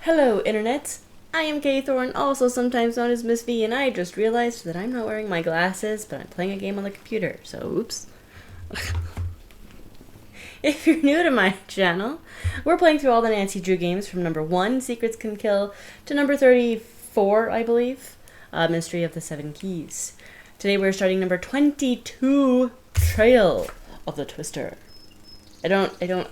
Hello, Internet. I am Kay Thorne, also sometimes known as Miss V, and I just realized that I'm not wearing my glasses, but I'm playing a game on the computer, so oops. If you're new to my channel, we're playing through all the Nancy Drew games from number 1, Secrets Can Kill, to number 34, I believe, Mystery of the Seven Keys. Today we're starting number 22, Trail of the Twister. I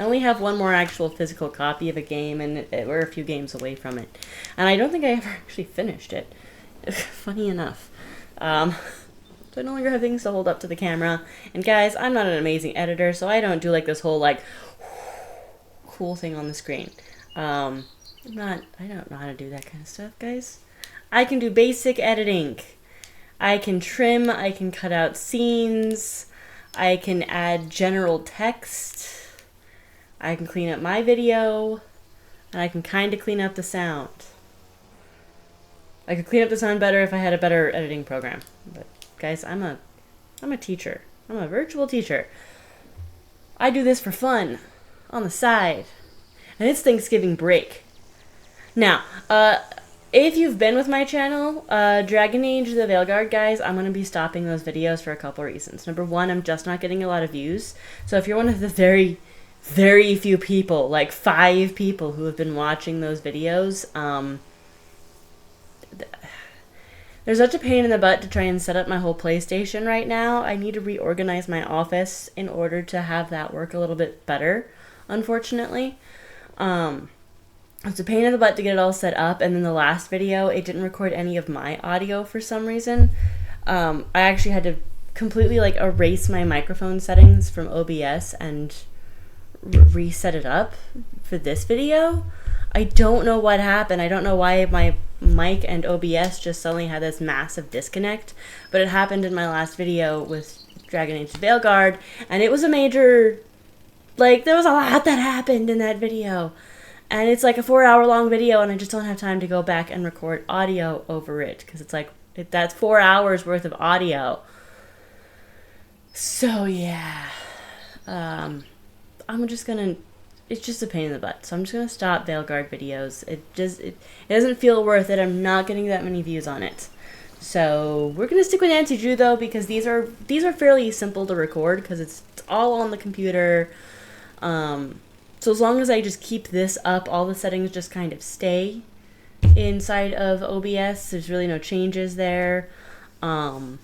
only have one more actual physical copy of a game, and we're a few games away from it. And I don't think I ever actually finished it. Funny enough. So I no longer have things to hold up to the camera. And guys, I'm not an amazing editor, so I don't do like this whole like cool thing on the screen. I don't know how to do that kind of stuff, guys. I can do basic editing. I can trim, I can cut out scenes, I can add general text, I can clean up my video, and I can kind of clean up the sound. I could clean up the sound better if I had a better editing program. But guys, I'm a teacher. I'm a virtual teacher. I do this for fun, on the side. And it's Thanksgiving break. Now, if you've been with my channel, Dragon Age the Veilguard, guys, I'm going to be stopping those videos for a couple reasons. Number one, I'm just not getting a lot of views. So if you're one of the very, very few people, like 5 people who have been watching those videos, there's such a pain in the butt to try and set up my whole PlayStation right now. I need to reorganize my office in order to have that work a little bit better, unfortunately. It's a pain in the butt to get it all set up, and then the last video, it didn't record any of my audio for some reason. I actually had to completely like erase my microphone settings from OBS and reset it up for this video. I don't know what happened. I don't know why my mic and OBS just suddenly had this massive disconnect, but it happened in my last video with Dragon Age the Veilguard, and it was a major, like, there was a lot that happened in that video. And it's like a 4-hour long video, and I just don't have time to go back and record audio over it, because it's like, that's 4 hours worth of audio. So yeah, I'm just gonna, it's just a pain in the butt. So I'm just gonna stop Veilguard videos. It doesn't feel worth it. I'm not getting that many views on it. So we're gonna stick with Nancy Drew though, because these are fairly simple to record, because it's all on the computer. So as long as I just keep this up, all the settings just kind of stay inside of OBS. There's really no changes there. And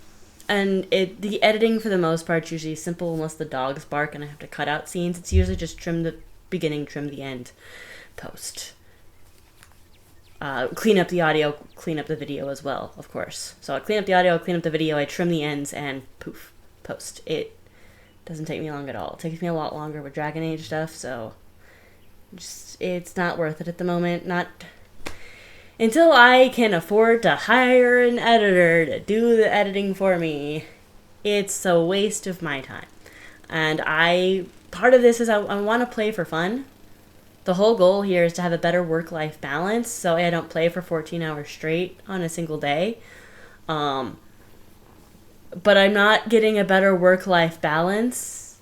the editing for the most part is usually simple unless the dogs bark and I have to cut out scenes. It's usually just trim the beginning, trim the end, post. Clean up the audio, clean up the video as well, of course. So I clean up the audio, clean up the video, I trim the ends, and poof, post. It doesn't take me long at all. It takes me a lot longer with Dragon Age stuff, so it's not worth it at the moment. Not until I can afford to hire an editor to do the editing for me. It's a waste of my time. And part of this is I want to play for fun. The whole goal here is to have a better work-life balance, so I don't play for 14 hours straight on a single day. But I'm not getting a better work-life balance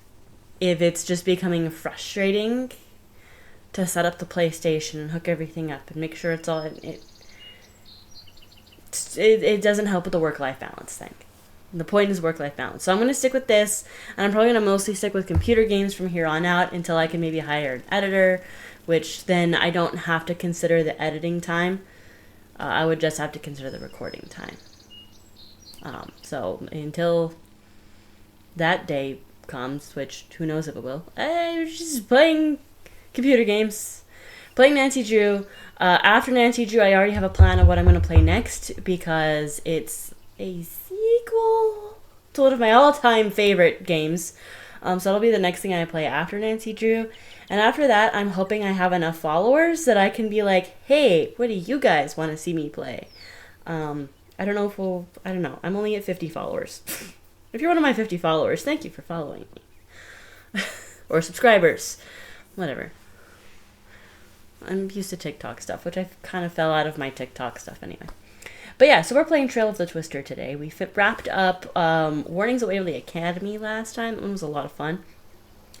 if it's just becoming frustrating to set up the PlayStation and hook everything up and make sure it's all... It doesn't help with the work-life balance thing. The point is work-life balance. So I'm going to stick with this, and I'm probably going to mostly stick with computer games from here on out until I can maybe hire an editor, which then I don't have to consider the editing time. I would just have to consider the recording time. So until that day comes, which who knows if it will, I'm just playing computer games, playing Nancy Drew. After Nancy Drew, I already have a plan of what I'm going to play next, because it's a sequel to one of my all-time favorite games. So that'll be the next thing I play after Nancy Drew. And after that, I'm hoping I have enough followers that I can be like, hey, what do you guys want to see me play? I don't know. I'm only at 50 followers. If you're one of my 50 followers, thank you for following me. Or subscribers. Whatever. I'm used to TikTok stuff, which I kind of fell out of my TikTok stuff anyway. But yeah, so we're playing Trail of the Twister today. We wrapped up Warnings of Waverly Academy last time. That one was a lot of fun.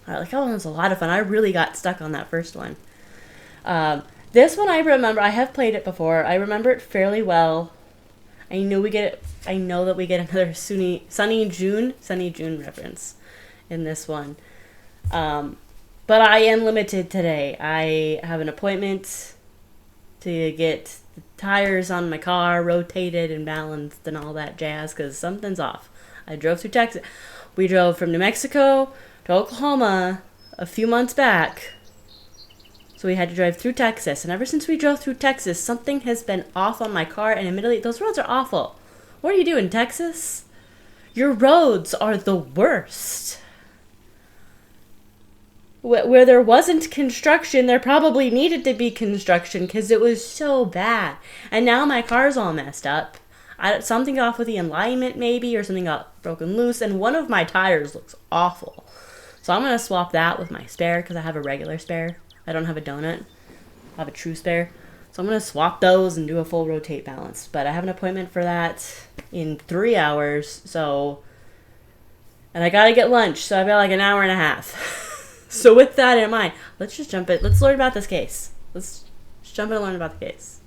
That one was a lot of fun. I really got stuck on that first one. This one I remember. I have played it before. I remember it fairly well. I know that we get another Sunny June reference in this one. But I am limited today. I have an appointment to get the tires on my car rotated and balanced and all that jazz because something's off. I drove through Texas. We drove from New Mexico to Oklahoma a few months back. So we had to drive through Texas. And ever since we drove through Texas, something has been off on my car. And admittedly, those roads are awful. What are you doing, Texas? Your roads are the worst. Where there wasn't construction, there probably needed to be construction because it was so bad. And now my car's all messed up. Something off with the alignment maybe, or something got broken loose. And one of my tires looks awful. So I'm going to swap that with my spare because I have a regular spare. I don't have a donut. I have a true spare. So I'm going to swap those and do a full rotate balance. But I have an appointment for that in 3 hours. And I got to get lunch. So I've got like an hour and a half. So with that in mind, let's just jump in. Let's learn about this case. Let's just jump in and learn about the case.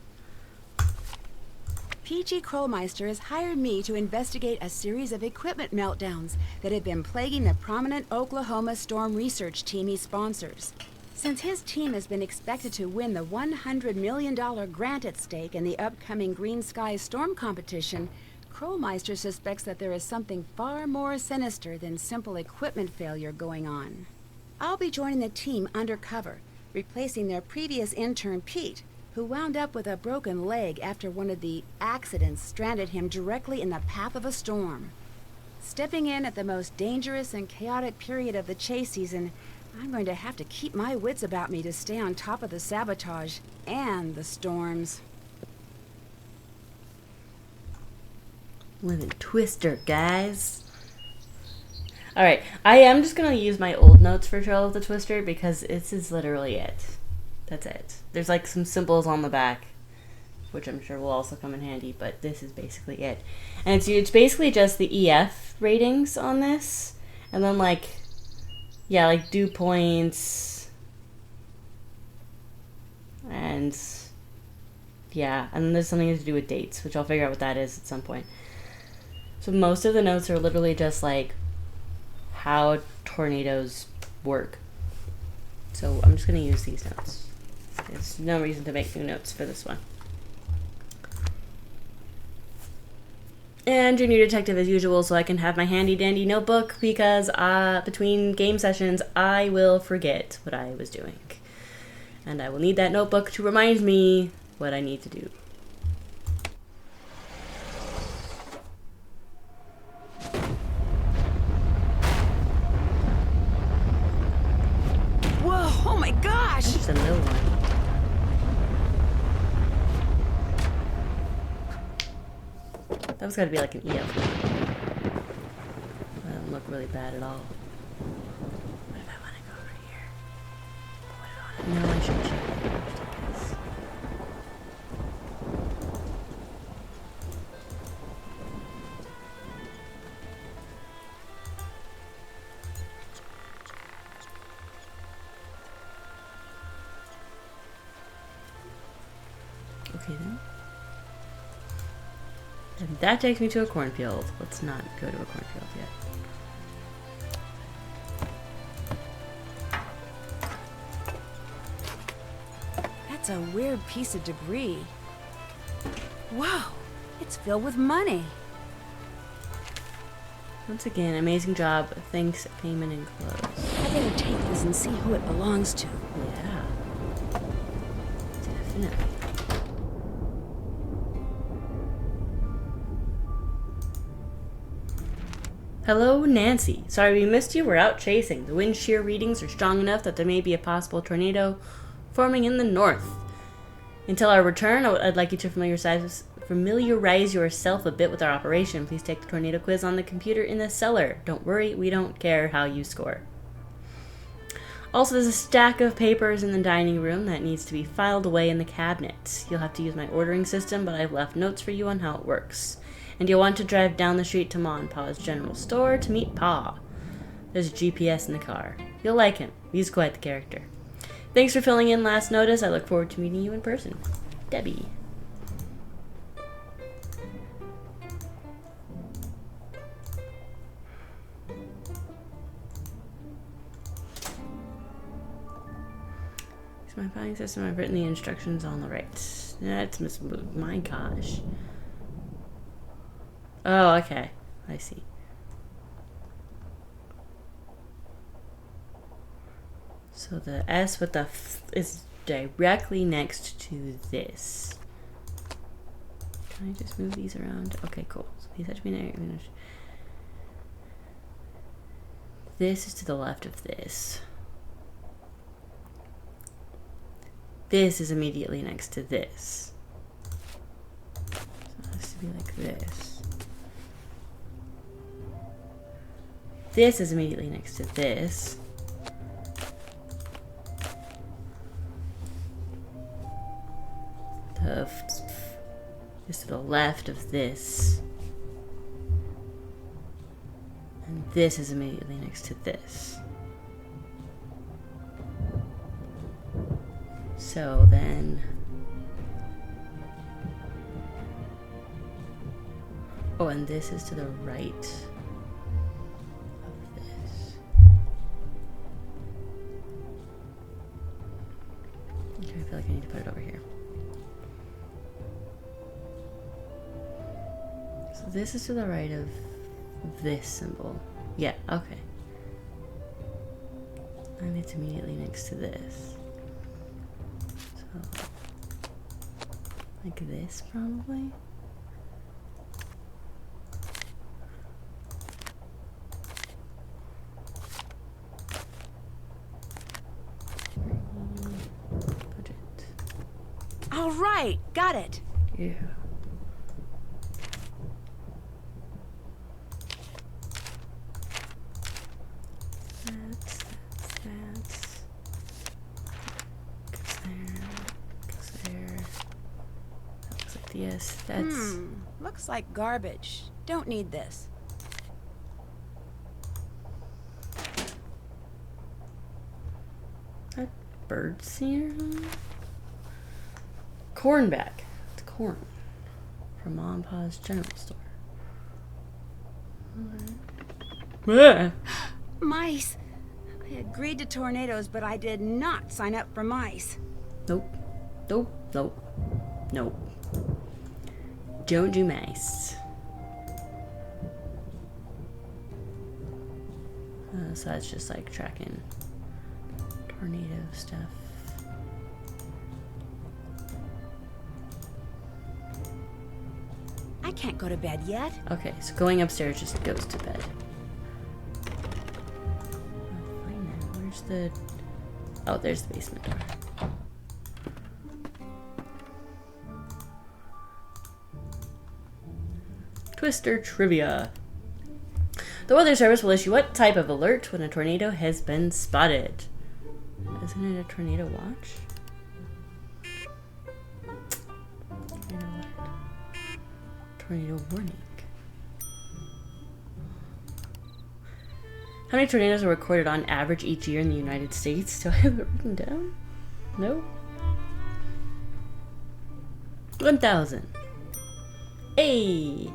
PG Krollmeister has hired me to investigate a series of equipment meltdowns that have been plaguing the prominent Oklahoma storm research team he sponsors. Since his team has been expected to win the $100 million grant at stake in the upcoming Green Sky Storm competition, Krollmeister suspects that there is something far more sinister than simple equipment failure going on. I'll be joining the team undercover, replacing their previous intern Pete, who wound up with a broken leg after one of the accidents stranded him directly in the path of a storm. Stepping in at the most dangerous and chaotic period of the chase season, I'm going to have to keep my wits about me to stay on top of the sabotage and the storms. Living Twister, guys. Alright, I am just going to use my old notes for Trail of the Twister because this is literally it. That's it. There's like some symbols on the back, which I'm sure will also come in handy, but this is basically it. And it's basically just the EF ratings on this, and then like dew points, and then there's something to do with dates, which I'll figure out what that is at some point. So most of the notes are literally just like how tornadoes work. So I'm just going to use these notes. There's no reason to make new notes for this one. And Junior Detective as usual, so I can have my handy dandy notebook because between game sessions I will forget what I was doing. And I will need that notebook to remind me what I need to do. Whoa, oh my gosh! That's a little one. That was gotta be like an EF. That doesn't look really bad at all. What if I want to go over here? Put it on it. No, I should check it first, I guess. Okay then. And that takes me to a cornfield. Let's not go to a cornfield yet. That's a weird piece of debris. Whoa, it's filled with money. Once again, amazing job. Thanks, payment enclosed. I better take this and see who it belongs to. Yeah. Definitely. Hello, Nancy. Sorry we missed you. We're out chasing. The wind shear readings are strong enough that there may be a possible tornado forming in the north. Until our return, I'd like you to familiarize yourself a bit with our operation. Please take the tornado quiz on the computer in the cellar. Don't worry, we don't care how you score. Also, there's a stack of papers in the dining room that needs to be filed away in the cabinet. You'll have to use my ordering system, but I've left notes for you on how it works. And you'll want to drive down the street to Ma and Pa's general store to meet Pa. There's a GPS in the car. You'll like him. He's quite the character. Thanks for filling in last notice. I look forward to meeting you in person. Debbie. My filing system, I've written the instructions on the right. That's my gosh. Oh, okay. I see. So the S with the F is directly next to this. Can I just move these around? Okay, cool. So these have to be in this is to the left of this. This is immediately next to this. So it has to be like this. This is immediately next to this. The f is to the left of this. And this is immediately next to this. So then, oh, and this is to the right of this. Okay, I feel like I need to put it over here. So this is to the right of this symbol. Yeah, okay. And it's immediately next to this. Like this, probably. Put it. All right, got it. Yeah. That's yes, that's... Looks like garbage. Don't need this. That bird's here? Corn bag. It's corn. From Mom and Pa's general store. Right. Mice. I agreed to tornadoes, but I did not sign up for mice. Nope. Nope. Nope. Nope. Don't do mice. So that's just like tracking tornado stuff. I can't go to bed yet. Okay, so going upstairs just goes to bed. Where's the... Oh, there's the basement door. Twister trivia. The Weather Service will issue what type of alert when a tornado has been spotted? Isn't it a tornado watch? Tornado alert. Tornado warning. How many tornadoes are recorded on average each year in the United States? Do I have it written down? No? 1,000. Hey!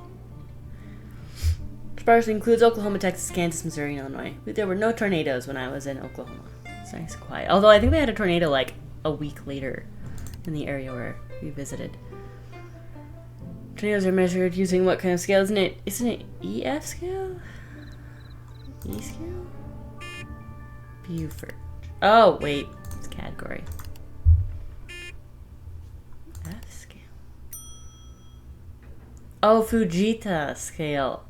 Sparsely includes Oklahoma, Texas, Kansas, Missouri, and Illinois. There were no tornadoes when I was in Oklahoma. It's nice and quiet. Although I think they had a tornado like a week later in the area where we visited. Tornadoes are measured using what kind of scale? Isn't it EF scale? E scale? Beaufort. Oh, wait. It's category. F scale. Oh, Fujita scale.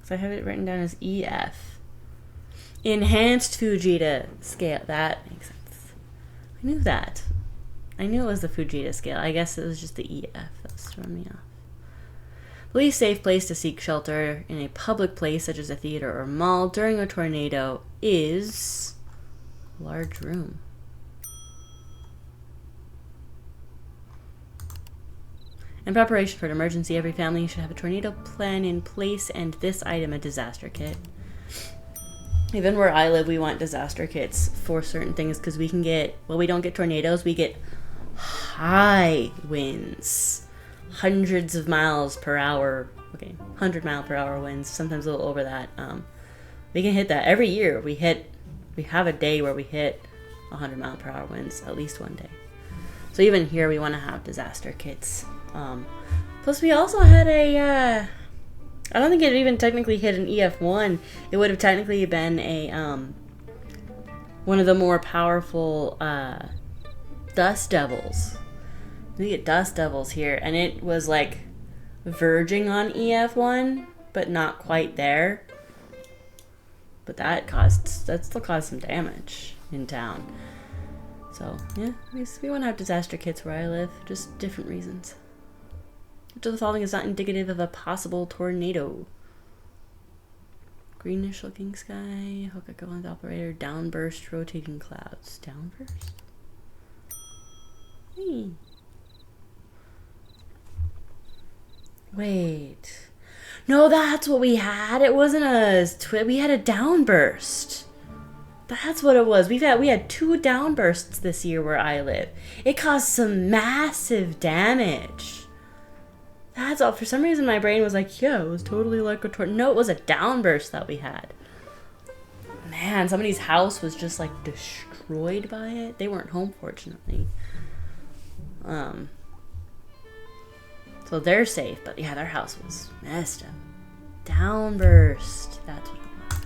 So I have it written down as EF. Enhanced Fujita scale. That makes sense. I knew that. I knew it was the Fujita scale. I guess it was just the EF that was throwing me off. The least safe place to seek shelter in a public place such as a theater or mall during a tornado is a large room. In preparation for an emergency, every family should have a tornado plan in place and this item a disaster kit. Even where I live, we want disaster kits for certain things because we can get, well, we don't get tornadoes, we get high winds. Hundreds of miles per hour. Okay, 100-mile-per-hour winds, sometimes a little over that. We can hit that. Every year we have a day where we hit 100-mile-per-hour winds, at least one day. So even here we want to have disaster kits. Plus we also had a, I don't think it even technically hit an EF1. It would have technically been a, one of the more powerful, Dust Devils. We get Dust Devils here, and it was like verging on EF1, but not quite there. But that still caused some damage in town. So, yeah, we want to have disaster kits where I live, just different reasons. Which of the following is not indicative of a possible tornado? Greenish looking sky, Hokkaido Island operator, downburst, rotating clouds. Downburst? Hey. Wait. No, that's what we had. It wasn't we had a downburst. That's what it was. We had 2 downbursts this year where I live. It caused some massive damage. That's all. For some reason, my brain was like, yeah, it was totally like a tornado. No, it was a downburst that we had. Man, somebody's house was just like destroyed by it. They weren't home, fortunately. So they're safe, but yeah, their house was messed up. Downburst. That's what it was.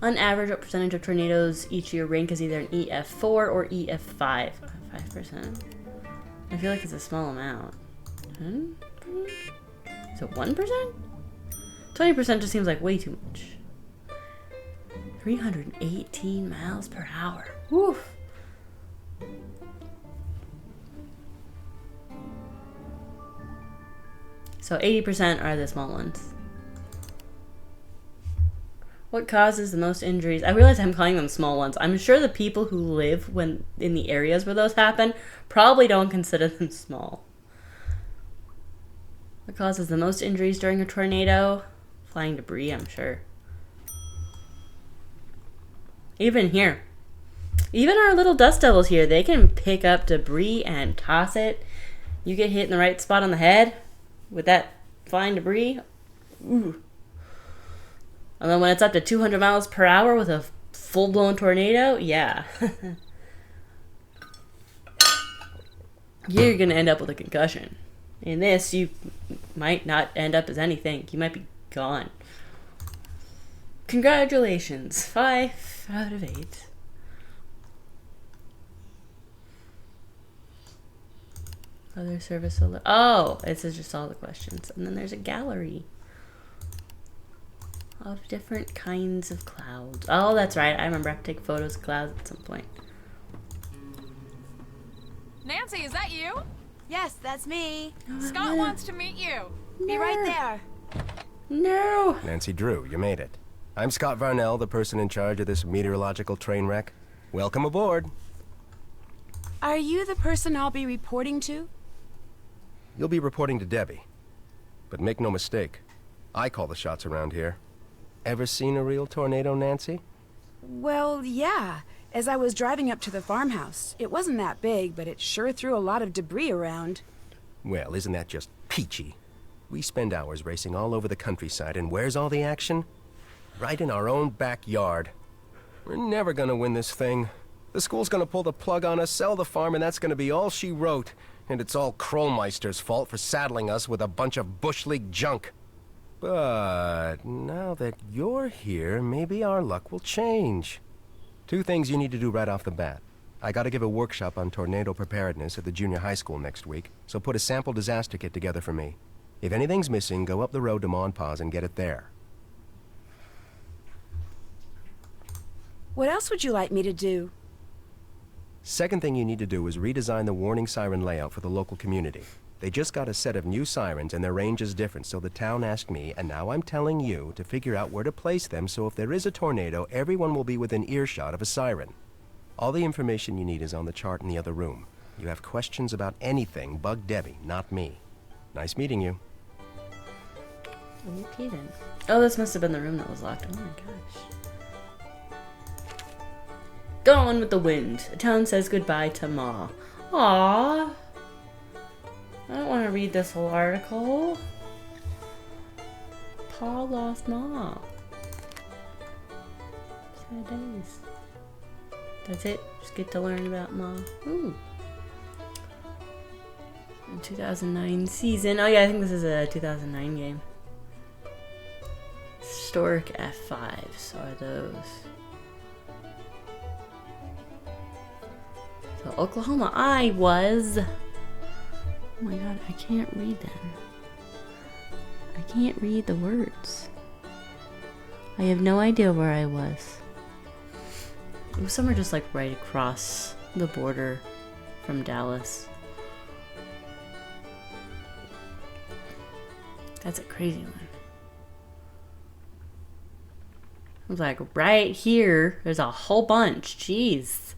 On average, what percentage of tornadoes each year rank as either an EF4 or EF5? 5%? I feel like it's a small amount. 10%? Is it 1%? 20% just seems like way too much. 318 miles per hour. Woof. So 80% are the small ones. What causes the most injuries? I realize I'm calling them small ones. I'm sure the people who live in the areas where those happen probably don't consider them small. What causes the most injuries during a tornado? Flying debris, I'm sure. Even here. Even our little dust devils here, they can pick up debris and toss it. You get hit in the right spot on the head with that flying debris. Ooh. And then when it's up to 200 miles per hour with a full-blown tornado, yeah. You're going to end up with a concussion. In this, you might not end up as anything. You might be gone. Congratulations. 5 out of 8. Other service alert. Oh, it says just all the questions. And then there's a gallery of different kinds of clouds. Oh, that's right. I remember I have to take photos of clouds at some point. Nancy, is that you? Yes, that's me. Scott wants to meet you. Be right there. No. Nancy Drew, you made it. I'm Scott Varnell, the person in charge of this meteorological train wreck. Welcome aboard. Are you the person I'll be reporting to? You'll be reporting to Debbie. But make no mistake, I call the shots around here. Ever seen a real tornado, Nancy? Well, yeah. As I was driving up to the farmhouse. It wasn't that big, but it sure threw a lot of debris around. Well, isn't that just peachy? We spend hours racing all over the countryside, and where's all the action? Right in our own backyard. We're never gonna win this thing. The school's gonna pull the plug on us, sell the farm, and that's gonna be all she wrote. And it's all Krollmeister's fault for saddling us with a bunch of Bush League junk. But now that you're here, maybe our luck will change. 2 things you need to do right off the bat. I gotta give a workshop on tornado preparedness at the junior high school next week, so put a sample disaster kit together for me. If anything's missing, go up the road to Ma and Pa's and get it there. What else would you like me to do? Second thing you need to do is redesign the warning siren layout for the local community. They just got a set of new sirens and their range is different, so the town asked me, and now I'm telling you, to figure out where to place them so if there is a tornado, everyone will be within earshot of a siren. All the information you need is on the chart in the other room. You have questions about anything, bug Debbie, not me. Nice meeting you. Okay then. Oh, this must have been the room that was locked. Oh my gosh. Gone with the Wind. A town says goodbye to Ma. Aww. I don't want to read this whole article. Pa lost Ma. Sad days. That's it. Just get to learn about Ma. Ooh. 2009 season. Oh yeah, I think this is a 2009 game. Historic F5s are those. So Oklahoma, I was. Oh my god, I can't read them. I can't read the words. I have no idea where I was. It was somewhere just like right across the border from Dallas. That's a crazy one. I was like, right here, there's a whole bunch. Jeez.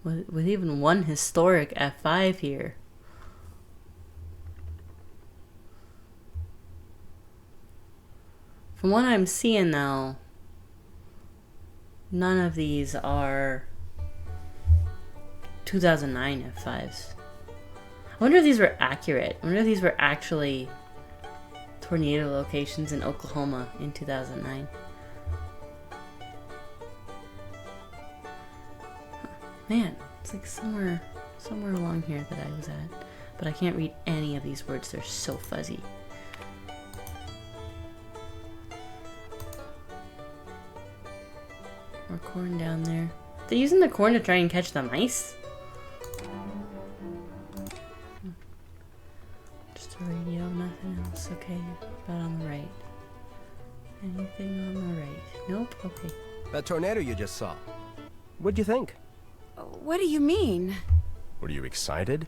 With even one historic F5 here. From what I'm seeing though, none of these are 2009 F5s. I wonder if these were accurate. I wonder if these were actually tornado locations in Oklahoma in 2009. Man, it's like somewhere along here that I was at. But I can't read any of these words. They're so fuzzy. More corn down there. They're using the corn to try and catch the mice? Just a radio, nothing else. Okay, about on the right. Anything on the right? Nope, okay. That tornado you just saw. What'd you think? What do you mean? Were you excited?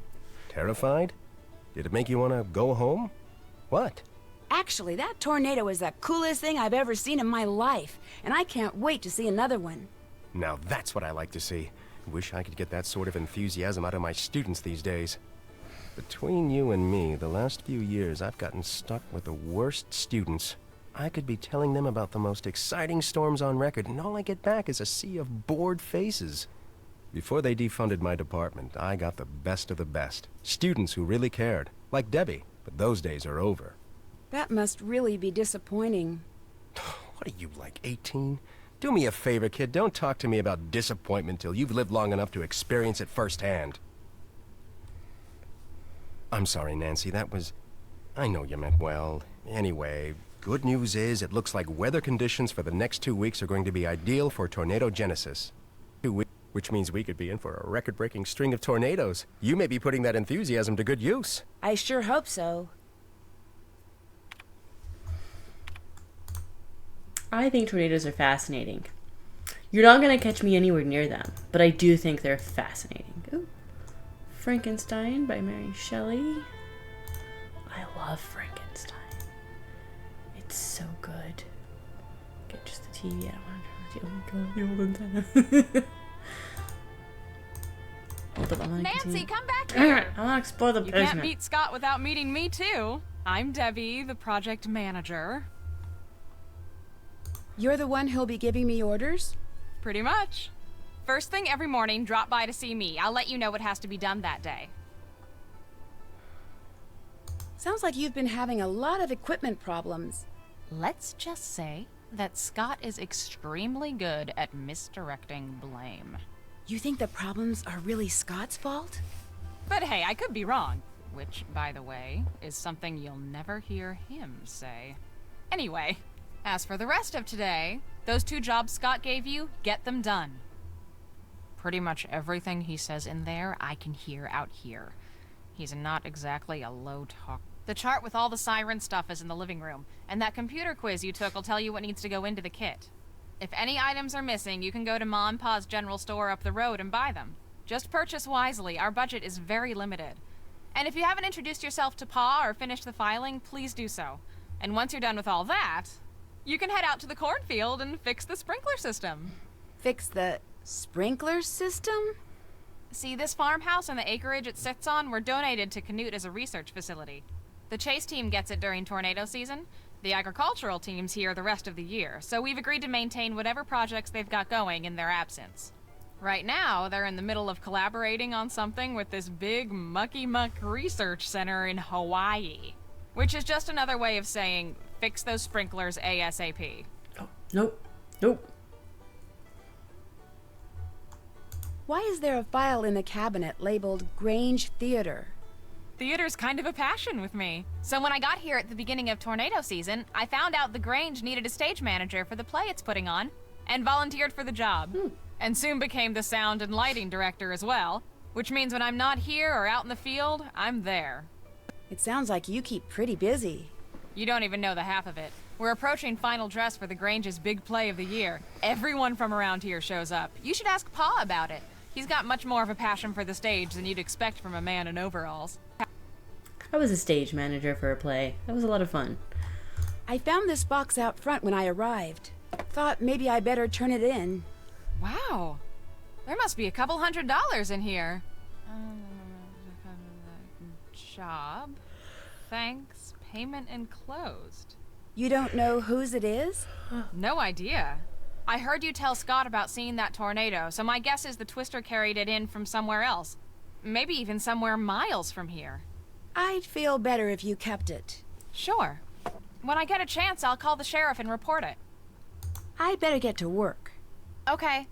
Terrified? Did it make you want to go home? What? Actually, that tornado is the coolest thing I've ever seen in my life, and I can't wait to see another one. Now that's what I like to see. Wish I could get that sort of enthusiasm out of my students these days. Between you and me, the last few years I've gotten stuck with the worst students. I could be telling them about the most exciting storms on record, and all I get back is a sea of bored faces. Before they defunded my department, I got the best of the best. Students who really cared, like Debbie, but those days are over. That must really be disappointing. What are you, like 18? Do me a favor, kid, don't talk to me about disappointment till you've lived long enough to experience it firsthand. I'm sorry, Nancy, that was... I know you meant well. Anyway, good news is it looks like weather conditions for the next 2 weeks are going to be ideal for tornado genesis. 2 weeks, which means we could be in for a record-breaking string of tornadoes. You may be putting that enthusiasm to good use. I sure hope so. I think tornadoes are fascinating. You're not going to catch me anywhere near them, but I do think they're fascinating. Ooh. Frankenstein by Mary Shelley. I love Frankenstein. It's so good. Get just the TV. I don't want to turn the old antenna. Hold up, I'm gonna Nancy, continue. come back here. I want to explore the You basement. can't meet Scott without meeting me too. I'm Debbie, the project manager. You're the one who'll be giving me orders? Pretty much. First thing every morning, drop by to see me. I'll let you know what has to be done that day. Sounds like you've been having a lot of equipment problems. Let's just say that Scott is extremely good at misdirecting blame. You think the problems are really Scott's fault? But hey, I could be wrong. Which, by the way, is something you'll never hear him say. Anyway, as for the rest of today, those 2 jobs Scott gave you, get them done. Pretty much everything he says in there, I can hear out here. He's not exactly a low talk. The chart with all the siren stuff is in the living room, and that computer quiz you took will tell you what needs to go into the kit. If any items are missing, you can go to Ma and Pa's general store up the road and buy them. Just purchase wisely, our budget is very limited. And if you haven't introduced yourself to Pa or finished the filing, please do so. And once you're done with all that, you can head out to the cornfield and fix the sprinkler system. Fix the sprinkler system? See, this farmhouse and the acreage it sits on were donated to Canute as a research facility. The chase team gets it during tornado season. The agricultural team's here the rest of the year, so we've agreed to maintain whatever projects they've got going in their absence. Right now, they're in the middle of collaborating on something with this big mucky-muck research center in Hawaii. Which is just another way of saying, fix those sprinklers ASAP. Oh, nope. Nope. Why is there a file in the cabinet labeled Grange Theater? Theater's kind of a passion with me. So when I got here at the beginning of tornado season, I found out the Grange needed a stage manager for the play it's putting on, and volunteered for the job. And soon became the sound and lighting director as well, which means when I'm not here or out in the field, I'm there. It sounds like you keep pretty busy. You don't even know the half of it. We're approaching final dress for the Grange's big play of the year. Everyone from around here shows up. You should ask Pa about it. He's got much more of a passion for the stage than you'd expect from a man in overalls. I was a stage manager for a play. That was a lot of fun. I found this box out front when I arrived. Thought maybe I better turn it in. Wow. There must be a couple $100 in here. Job. Thanks. Payment enclosed. You don't know whose it is? No idea. I heard you tell Scott about seeing that tornado, so my guess is the Twister carried it in from somewhere else. Maybe even somewhere miles from here. I'd feel better if you kept it. Sure. When I get a chance, I'll call the sheriff and report it. I'd better get to work. Okay.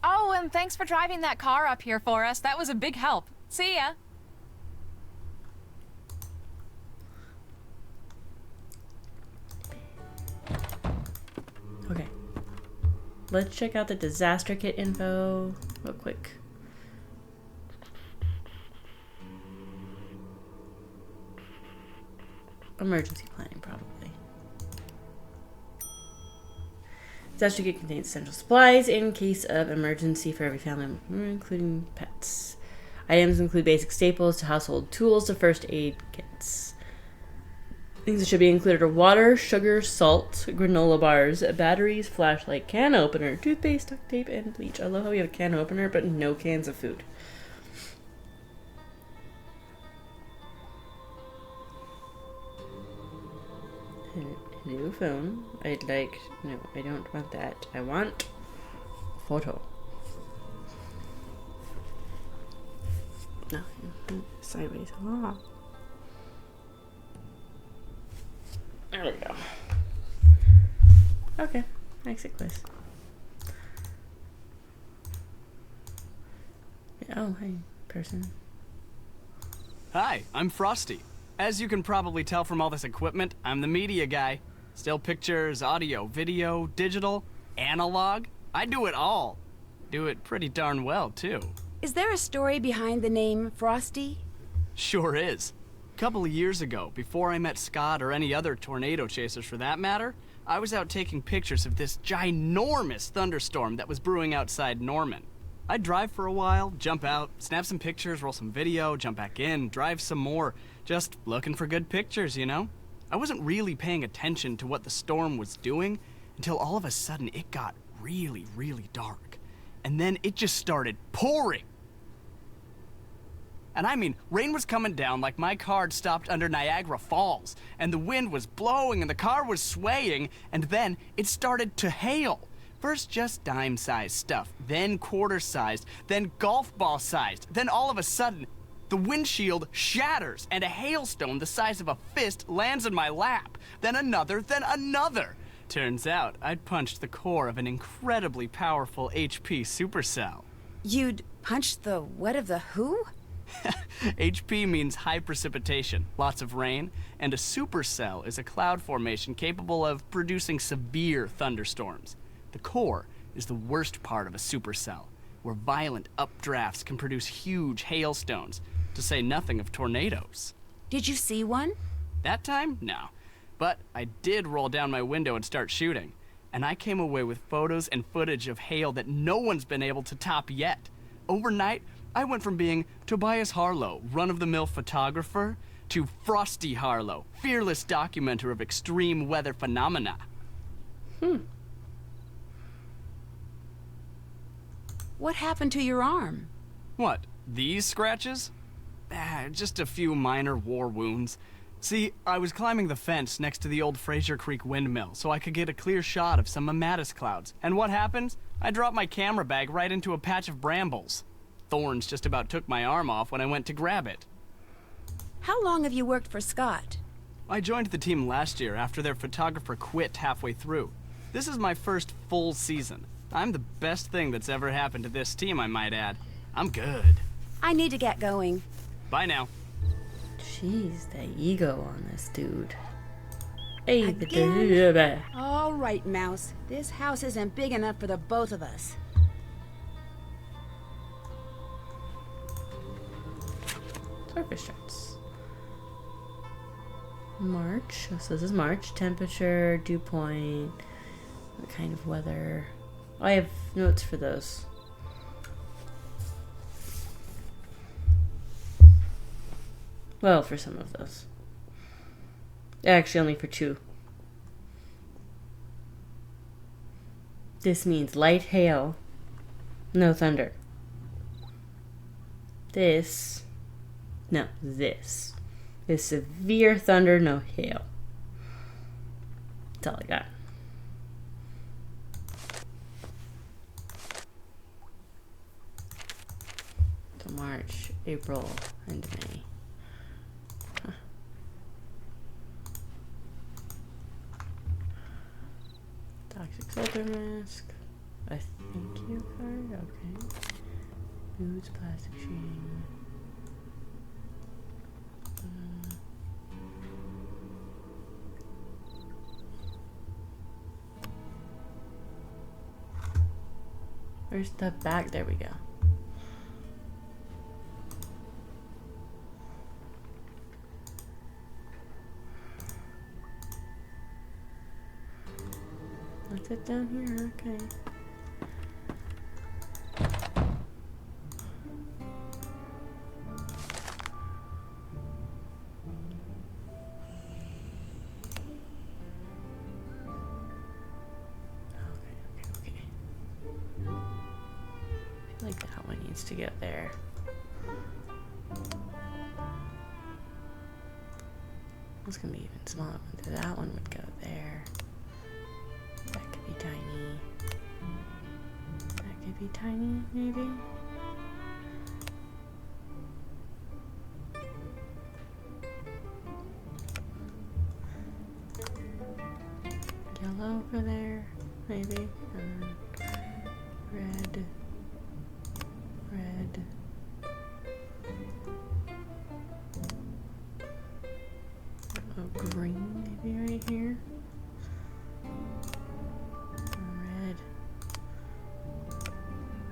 Oh, and thanks for driving that car up here for us. That was a big help. See ya. Okay. Let's check out the disaster kit info real quick. Emergency planning, probably. Disaster kit contains essential supplies in case of emergency for every family member, including pets. Items include basic staples to household tools to first aid kits. Things that should be included are water, sugar, salt, granola bars, batteries, flashlight, can opener, toothpaste, duct tape, and bleach. I love how we have a can opener, but no cans of food. New phone. I'd like... No, I don't want that. I want... photo. No. Sideways. Ah. There we go. Okay. Exit quiz. Oh, hey, person. Hi, I'm Frosty. As you can probably tell from all this equipment, I'm the media guy. Still pictures, audio, video, digital, analog. I do it all. Do it pretty darn well, too. Is there a story behind the name Frosty? Sure is. A couple of years ago, before I met Scott or any other tornado chasers for that matter, I was out taking pictures of this ginormous thunderstorm that was brewing outside Norman. I'd drive for a while, jump out, snap some pictures, roll some video, jump back in, drive some more. Just looking for good pictures, you know? I wasn't really paying attention to what the storm was doing until all of a sudden it got really, really dark. And then it just started pouring. And I mean, rain was coming down like my car had stopped under Niagara Falls, and the wind was blowing and the car was swaying, and then it started to hail. First just dime-sized stuff, then quarter-sized, then golf ball-sized, then all of a sudden, the windshield shatters and a hailstone the size of a fist lands in my lap. Then another, then another. Turns out I'd punched the core of an incredibly powerful HP supercell. You'd punched the what of the who? HP means high precipitation, lots of rain, and a supercell is a cloud formation capable of producing severe thunderstorms. The core is the worst part of a supercell, where violent updrafts can produce huge hailstones, to say nothing of tornadoes. Did you see one? That time? No. But I did roll down my window and start shooting, and I came away with photos and footage of hail that no one's been able to top yet. Overnight, I went from being Tobias Harlow, run-of-the-mill photographer, to Frosty Harlow, fearless documenter of extreme weather phenomena. What happened to your arm? What? These scratches? Just a few minor war wounds. See, I was climbing the fence next to the old Fraser Creek windmill so I could get a clear shot of some Amatis clouds. And what happens? I dropped my camera bag right into a patch of brambles. Thorns just about took my arm off when I went to grab it. How long have you worked for Scott? I joined the team last year after their photographer quit halfway through. This is my first full season. I'm the best thing that's ever happened to this team, I might add. I'm good. I need to get going. Bye now. Jeez, the ego on this dude. Hey, Again? All right, Mouse. This house isn't big enough for the both of us. Surface charts. March. So this is March. Temperature, dew point, what kind of weather. I have notes for those. Well, for some of those. Actually, only for 2. This means light hail, no thunder. This is severe thunder, no hail. That's all I got. So March, April, and May. Huh. Toxic filter mask. A thank you card. Okay. Boots, plastic sheeting. Where's the back? There we go. What's it down here? Okay. Like that one needs to get there. It's gonna be even smaller. That one would go there. That could be tiny. That could be tiny, maybe. Yellow over there, maybe. And then red. Red. Oh, green maybe right here. Red.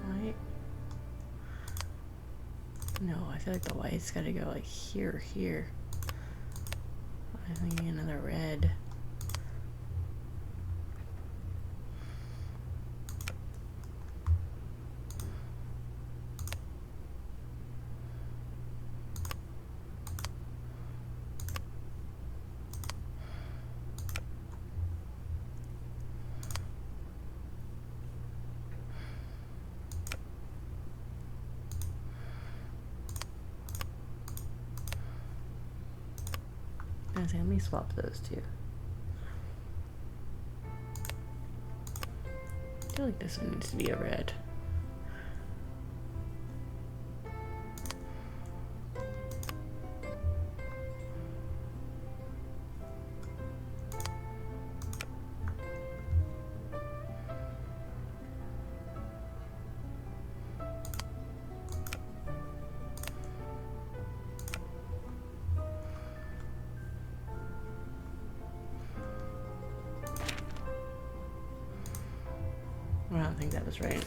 White. No, I feel like the white's gotta go like here, here. I think another red. Okay, let me swap those two. I feel like this one needs to be a red. I don't think that was right.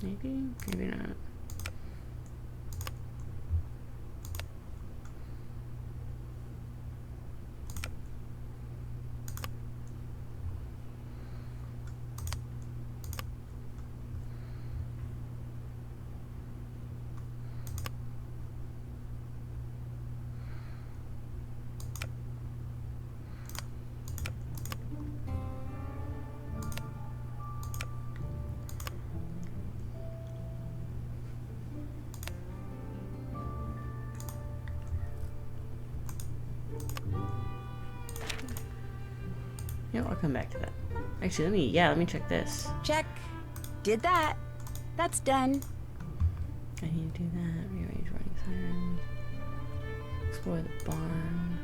Maybe, maybe not. Yeah, I'll come back to that. Actually, let me check this. Check. Did that. That's done. I need to do that. Rearrange running siren. Explore the barn.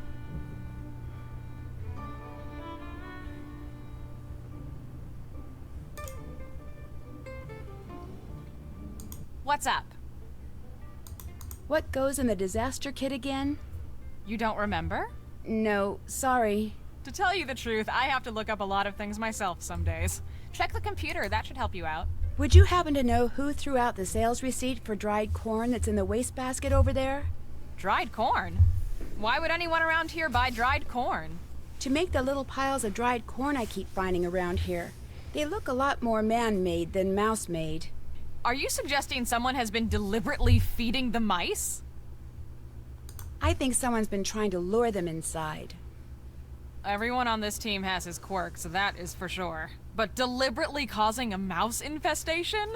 What's up? What goes in the disaster kit again? You don't remember? No, sorry. To tell you the truth, I have to look up a lot of things myself some days. Check the computer, that should help you out. Would you happen to know who threw out the sales receipt for dried corn that's in the wastebasket over there? Dried corn? Why would anyone around here buy dried corn? To make the little piles of dried corn I keep finding around here. They look a lot more man-made than mouse-made. Are you suggesting someone has been deliberately feeding the mice? I think someone's been trying to lure them inside. Everyone on this team has his quirks, that is for sure. But deliberately causing a mouse infestation?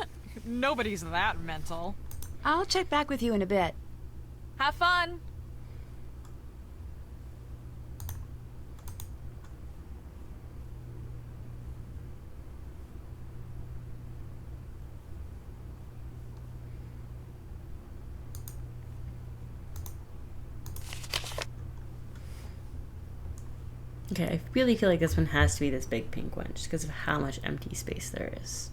Nobody's that mental. I'll check back with you in a bit. Have fun! Okay, I really feel like this one has to be this big pink one, just because of how much empty space there is.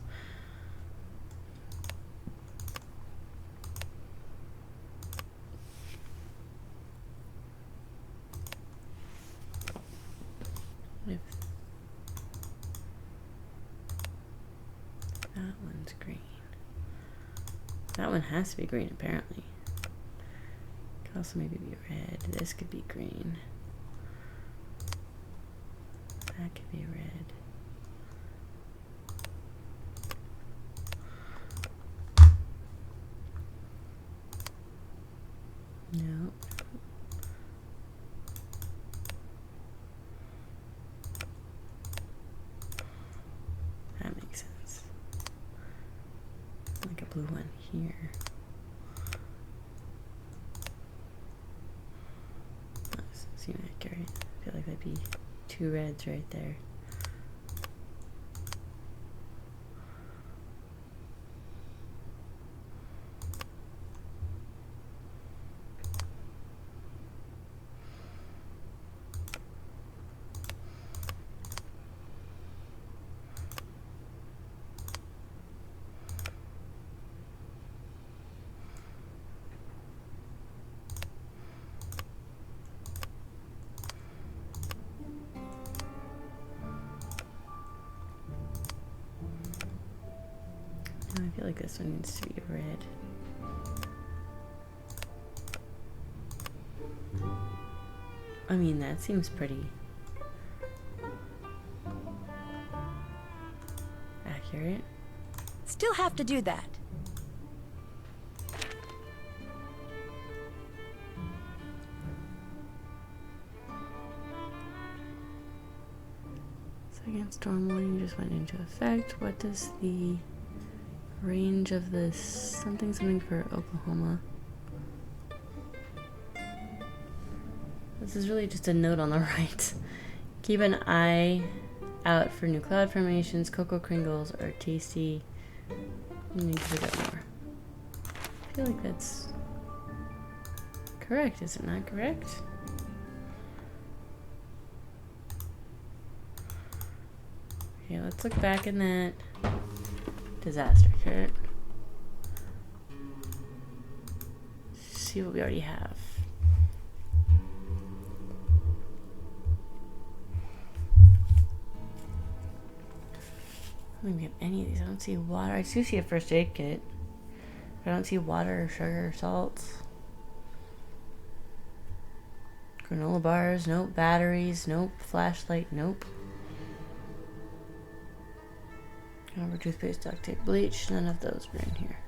What if that one's green? That one has to be green, apparently. Could also maybe be red. This could be green. That could be red. No. That makes sense. Like a blue one here. That doesn't seem accurate. I feel like that'd be two reds right there. I feel like this one needs to be red. I mean, that seems pretty accurate. Still have to do that. Second storm warning just went into effect. What does the range of this something for Oklahoma? This is really just a note on the right. Keep an eye out for new cloud formations. Cocoa Kringles are tasty. You need to look at more. I feel like that's correct. Is it not correct? Okay, let's look back in that disaster kit. See what we already have. I don't think we have any of these. I don't see water. I do see a first aid kit. But I don't see water, sugar, salt. Granola bars, nope. Batteries, nope. Flashlight, nope. Rubber, toothpaste, duct tape, bleach. None of those were in here.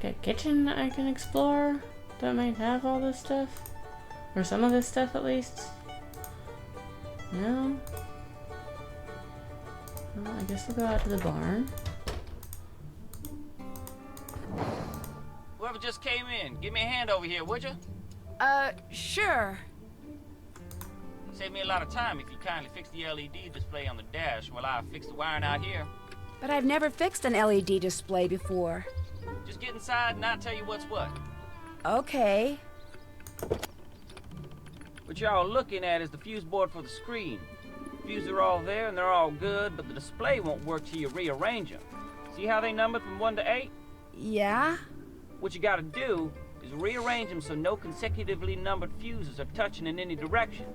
like a kitchen that I can explore that might have all this stuff? Or some of this stuff at least? No? Well, I guess I'll go out to the barn. Whoever just came in, give me a hand over here, would you? Sure. Save me a lot of time if you kindly fix the LED display on the dash while I fix the wiring out here. But I've never fixed an LED display before. Just get inside and I'll tell you what's what. Okay. What y'all looking at is the fuse board for the screen. Fuses are all there and they're all good, but the display won't work till you rearrange them. See how they numbered from 1 to 8? Yeah? What you gotta do is rearrange them so no consecutively numbered fuses are touching in any direction.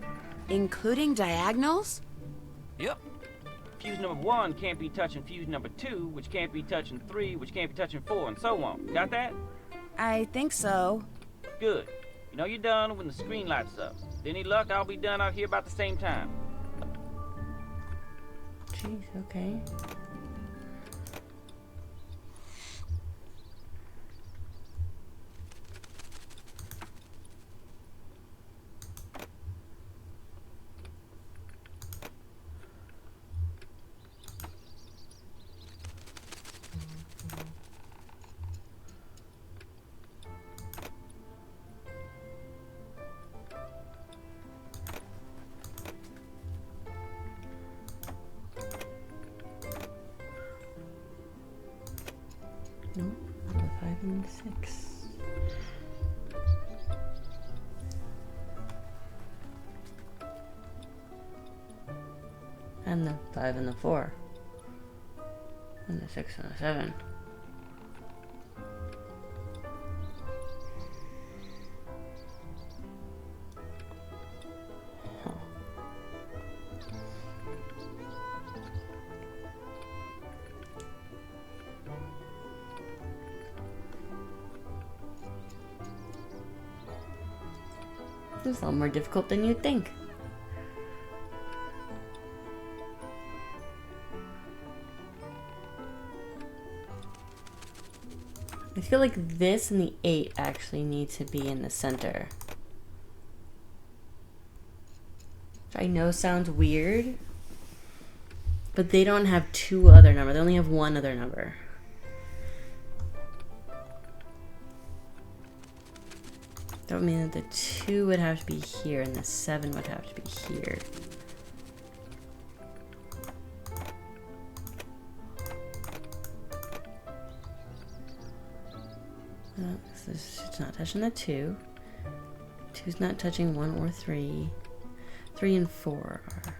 Including diagonals? Yep. Fuse number 1 can't be touching fuse number 2, which can't be touching 3, which can't be touching 4, and so on. Got that? I think so. Good. You know you're done when the screen lights up. With any luck, I'll be done out here about the same time. Jeez, okay. Nope, the 5 and 6. And the 5 and the 4. And the 6 and the 7. Huh. It's a lot more difficult than you'd think. I feel like this and the 8 actually need to be in the center. Which I know sounds weird, but they don't have 2 other numbers. They only have 1 other number. That would mean that the 2 would have to be here and the 7 would have to be here. So it's not touching the 2. 2's not touching 1 or 3. 3 and 4 are.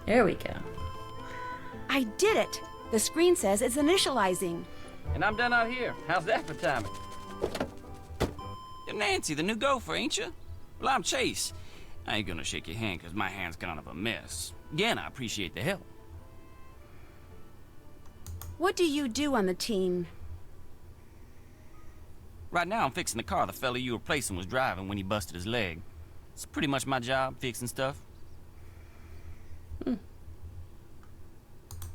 There we go. I did it! The screen says it's initializing. And I'm done out here. How's that for timing? You're Nancy, the new gopher, ain't you? Well, I'm Chase. I ain't gonna shake your hand because my hand's kind of a mess. Again, I appreciate the help. What do you do on the team? Right now, I'm fixing the car the fella you were replacing was driving when he busted his leg. It's pretty much my job, fixing stuff.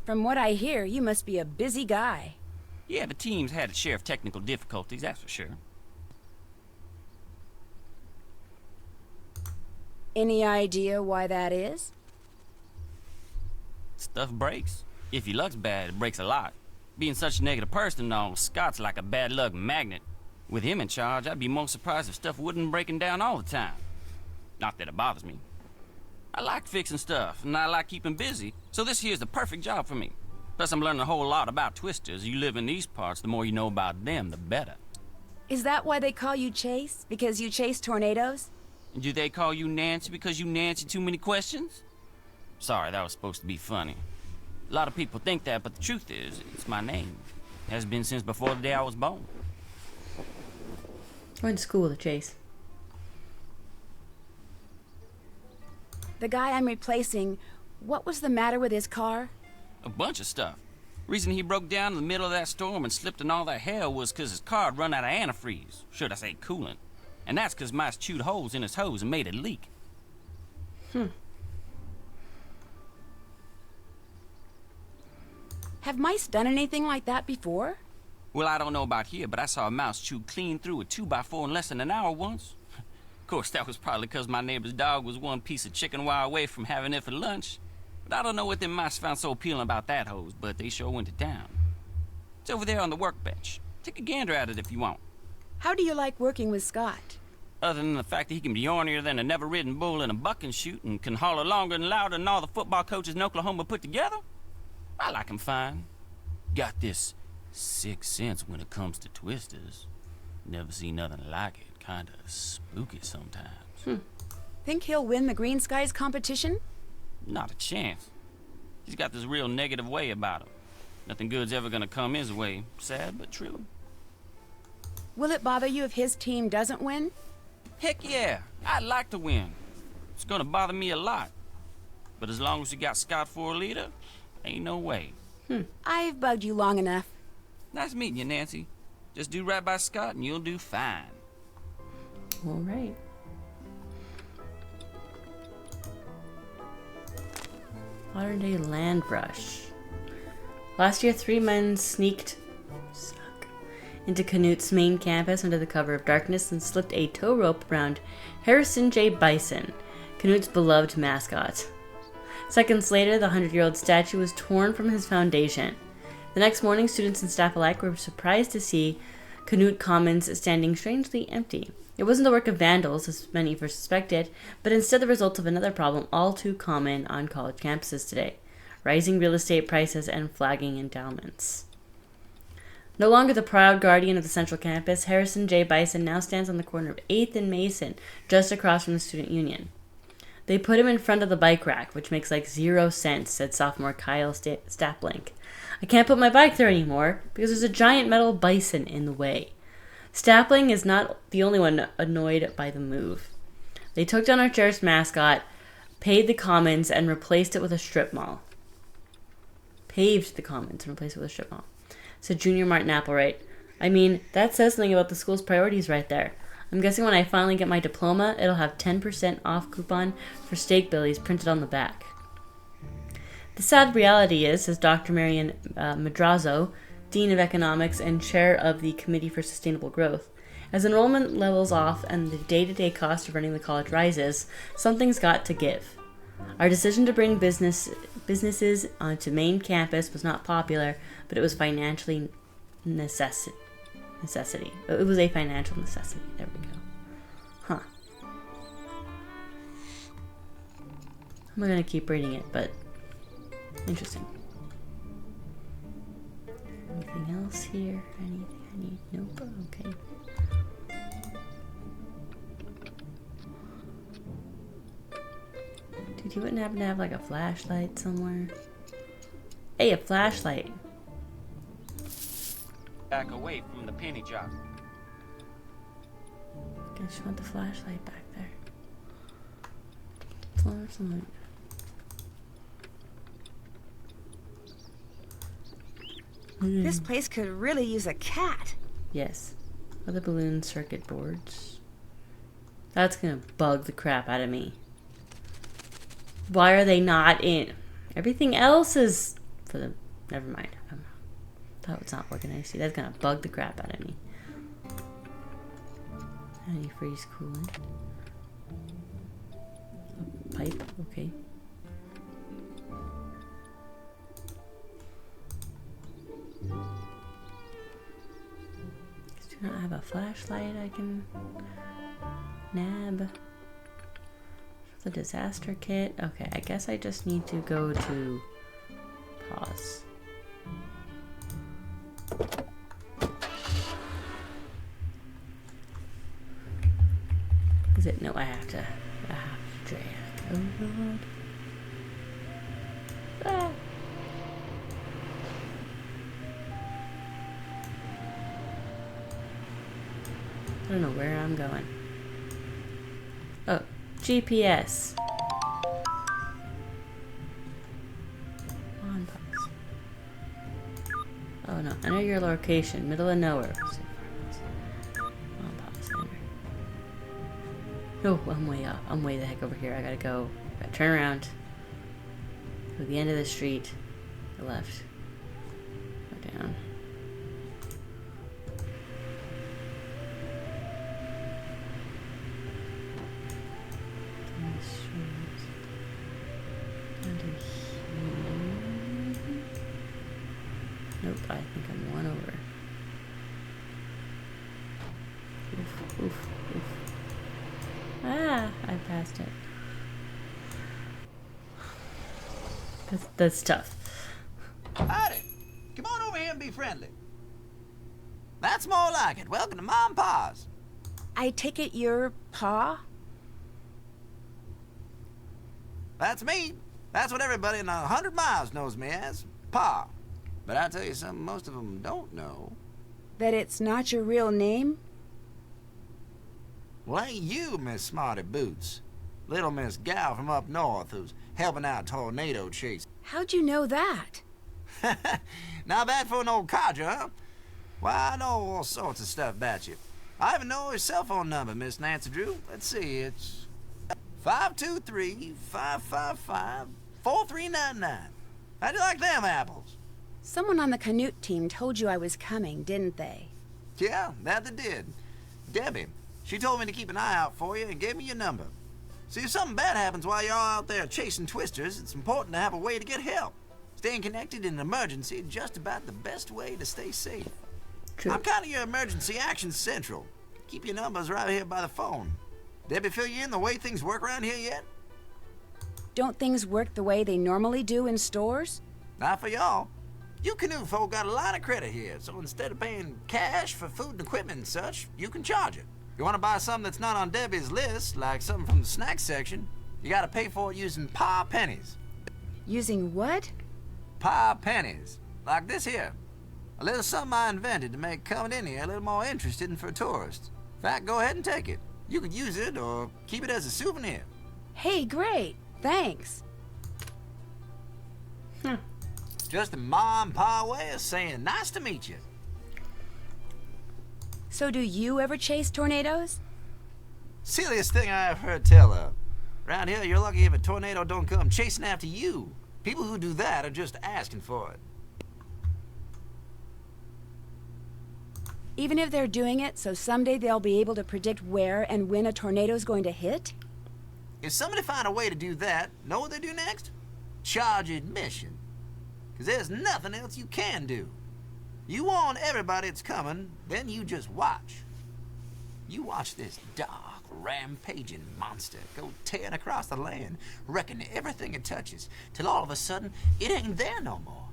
From what I hear, you must be a busy guy. Yeah, the team's had its share of technical difficulties, that's for sure. Any idea why that is? Stuff breaks. If your luck's bad, it breaks a lot. Being such a negative person and all, Scott's like a bad luck magnet. With him in charge, I'd be more surprised if stuff wouldn't breaking down all the time. Not that it bothers me. I like fixing stuff, and I like keeping busy, so this here's the perfect job for me. Plus, I'm learning a whole lot about twisters. You live in these parts, the more you know about them, the better. Is that why they call you Chase? Because you chase tornadoes? And do they call you Nancy because you Nancy too many questions? Sorry, that was supposed to be funny. A lot of people think that, but the truth is, it's my name. Has been since before the day I was born. I went to school with Chase. The guy I'm replacing, what was the matter with his car? A bunch of stuff. Reason he broke down in the middle of that storm and slipped in all that hell was 'cause his car had run out of antifreeze. Should I say coolant. And that's 'cause mice chewed holes in his hose and made it leak. Have mice done anything like that before? Well, I don't know about here, but I saw a mouse chew clean through a 2x4 in less than an hour once. Of course, that was probably because my neighbor's dog was one piece of chicken wire away from having it for lunch. But I don't know what them mice found so appealing about that hose, but they sure went to town. It's over there on the workbench. Take a gander at it if you want. How do you like working with Scott? Other than the fact that he can be ornier than a never-ridden bull in a bucking chute and can holler longer and louder than all the football coaches in Oklahoma put together, I like him fine. Got this sixth sense when it comes to twisters. Never seen nothing like it. Kinda spooky sometimes. Think he'll win the Green Skies competition? Not a chance. He's got this real negative way about him. Nothing good's ever gonna come his way. Sad but true. Will it bother you if his team doesn't win? Heck yeah, I'd like to win. It's gonna bother me a lot. But as long as you got Scott for a leader, ain't no way. I've bugged you long enough. Nice meeting you, Nancy. Just do right by Scott and you'll do fine. All right. Modern day land rush. Last year, 3 men sneaked into Canute's main campus under the cover of darkness and slipped a tow rope around Harrison J. Bison, Canute's beloved mascot. Seconds later, the 100-year-old statue was torn from his foundation. The next morning, students and staff alike were surprised to see Canute Commons standing strangely empty. It wasn't the work of vandals, as many first suspected, but instead the result of another problem all too common on college campuses today: rising real estate prices and flagging endowments. No longer the proud guardian of the central campus, Harrison J. Bison now stands on the corner of 8th and Mason, just across from the student union. They put him in front of the bike rack, which makes like 0 sense, said sophomore Kyle Staplink. I can't put my bike there anymore because there's a giant metal bison in the way. Stappling is not the only one annoyed by the move. They took down our cherished mascot, paid the commons, and replaced it with a strip mall. Paved the commons and replaced it with a strip mall, said Junior Martin Applewright. I mean, that says something about the school's priorities right there. I'm guessing when I finally get my diploma, it'll have 10% off coupon for steak billies printed on the back. The sad reality is, says Dr. Marian Madrazo, Dean of Economics and Chair of the Committee for Sustainable Growth, as enrollment levels off and the day-to-day cost of running the college rises, something's got to give. Our decision to bring businesses onto main campus was not popular, but it was financially necessity. It was a financial necessity. There we go. Huh. I'm gonna keep reading it, but interesting. Anything else here? Anything I need? Nope. Okay. Dude, you wouldn't happen to have like a flashlight somewhere? Hey, a flashlight. Back away from the penny job. Guess you want the flashlight back there. Flashlight. This place could really use a cat. Yes. Other balloon circuit boards. That's gonna bug the crap out of me. Why are they not in? Everything else is for the. Never mind. That was not organized. That's gonna bug the crap out of me. Any freeze coolant? A pipe. Okay. Do not have a flashlight I can nab. The disaster kit. Okay, I guess I just need to go to pause. Is it? No, I have to drag. Oh Lord. Ah. I don't know where I'm going. Oh, GPS. On pause. Oh no, enter your location, middle of nowhere. On pause, enter. No, I'm way up. I'm way the heck over here. I gotta go. turn around. Go to the end of the street. Go left. Go down. Down the street. Down to here. Nope, I think I'm one over. Oof, oof, oof. Ah, I passed it. That's tough. Howdy. Come on over here and be friendly. That's more like it. Welcome to Mom and Pa's. I take it you're Pa? That's me. That's what everybody in 100 miles knows me as, Pa. But I tell you something most of them don't know. That it's not your real name? Well, ain't you, Miss Smarty Boots? Little Miss Gal from up north who's helping out tornado chase. How'd you know that? Not bad for an old codger, huh? Why, I know all sorts of stuff about you. I even know your cell phone number, Miss Nancy Drew. Let's see, it's 523-555-4399. How'd you like them apples? Someone on the Canute team told you I was coming, didn't they? Yeah, that they did. Debbie. She told me to keep an eye out for you and gave me your number. See, if something bad happens while you're all out there chasing twisters, it's important to have a way to get help. Staying connected in an emergency is just about the best way to stay safe. True. I'm kind of your emergency action central. Keep your numbers right here by the phone. Debbie fill you in the way things work around here yet? Don't things work the way they normally do in stores? Not for y'all. You Canute folk got a lot of credit here, so instead of paying cash for food and equipment and such, you can charge it. You want to buy something that's not on Debbie's list, like something from the snack section, you got to pay for it using Pa pennies. Using what? Pa pennies. Like this here. A little something I invented to make coming in here a little more interesting for tourists. In fact, go ahead and take it. You could use it or keep it as a souvenir. Hey, great. Thanks. Just a Ma and Pa way of saying nice to meet you. So do you ever chase tornadoes? Silliest thing I ever heard tell of. Around here, you're lucky if a tornado don't come chasing after you. People who do that are just asking for it. Even if they're doing it so someday they'll be able to predict where and when a tornado's going to hit? If somebody find a way to do that, know what they do next? Charge admission. Because there's nothing else you can do. You warn everybody it's coming, then you just watch. You watch this dark, rampaging monster go tearing across the land, wrecking everything it touches, till all of a sudden, it ain't there no more.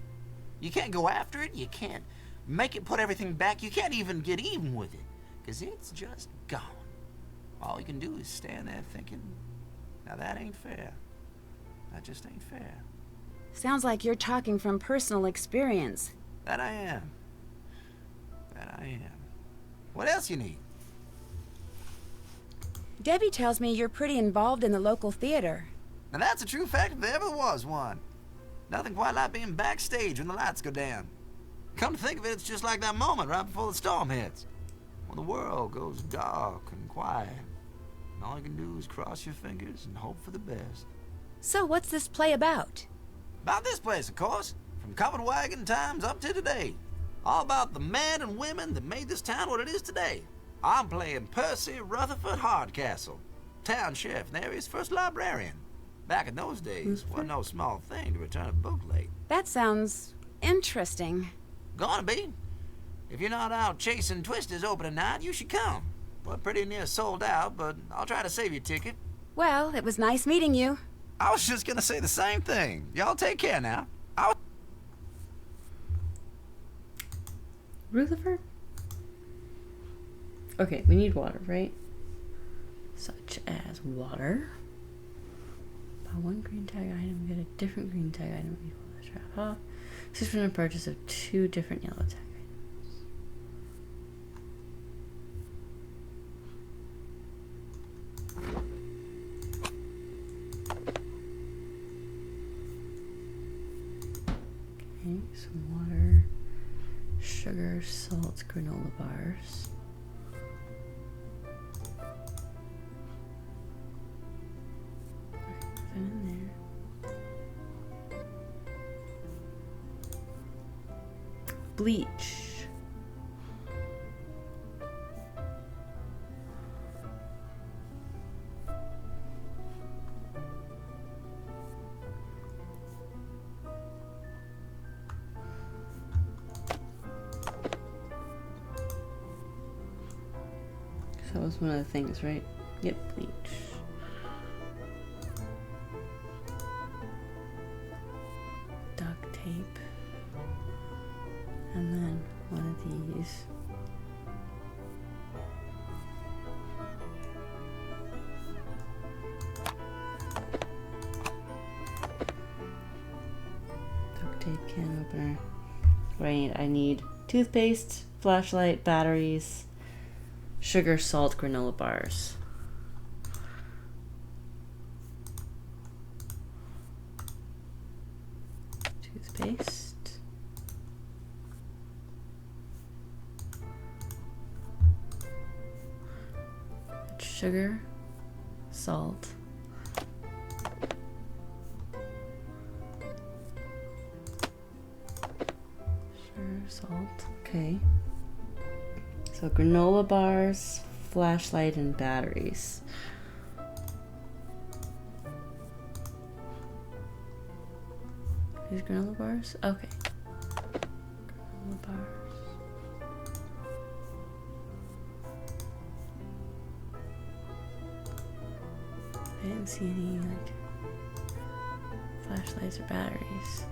You can't go after it, you can't make it put everything back, you can't even get even with it, because it's just gone. All you can do is stand there thinking, now that ain't fair. That just ain't fair. Sounds like you're talking from personal experience. That I am. That I am. What else you need? Debbie tells me you're pretty involved in the local theater. Now that's a true fact if there ever was one. Nothing quite like being backstage when the lights go down. Come to think of it, it's just like that moment right before the storm hits. When the world goes dark and quiet. And all you can do is cross your fingers and hope for the best. So what's this play about? About this place, of course. From covered wagon times up to today. All about the men and women that made this town what it is today. I'm playing Percy Rutherford Hardcastle, town sheriff and the area's first librarian. Back in those days, wasn't no small thing to return a book late. That sounds interesting. Gonna be. If you're not out chasing twisters opening night, you should come. We're pretty near sold out, but I'll try to save your ticket. Well, it was nice meeting you. I was just gonna say the same thing. Y'all take care now. Rutherford? Okay, we need water, right? Such as water. Buy one green tag item, get a different green tag item equal to the trap, huh? 6% purchase of 2 different yellow tag items. Okay, some water, sugar, salt, granola bars. Alright, nothing in there. bleach. So that was one of the things, right? Yep, bleach. Duct tape. And then one of these. Duct tape, can opener. What do I need? I need toothpaste, flashlight, batteries, sugar, salt, granola bars. Toothpaste. Sugar, salt. Sugar, salt. Okay. So granola bars, flashlight, and batteries. These granola bars? Okay. Granola bars. I didn't see any like flashlights or batteries.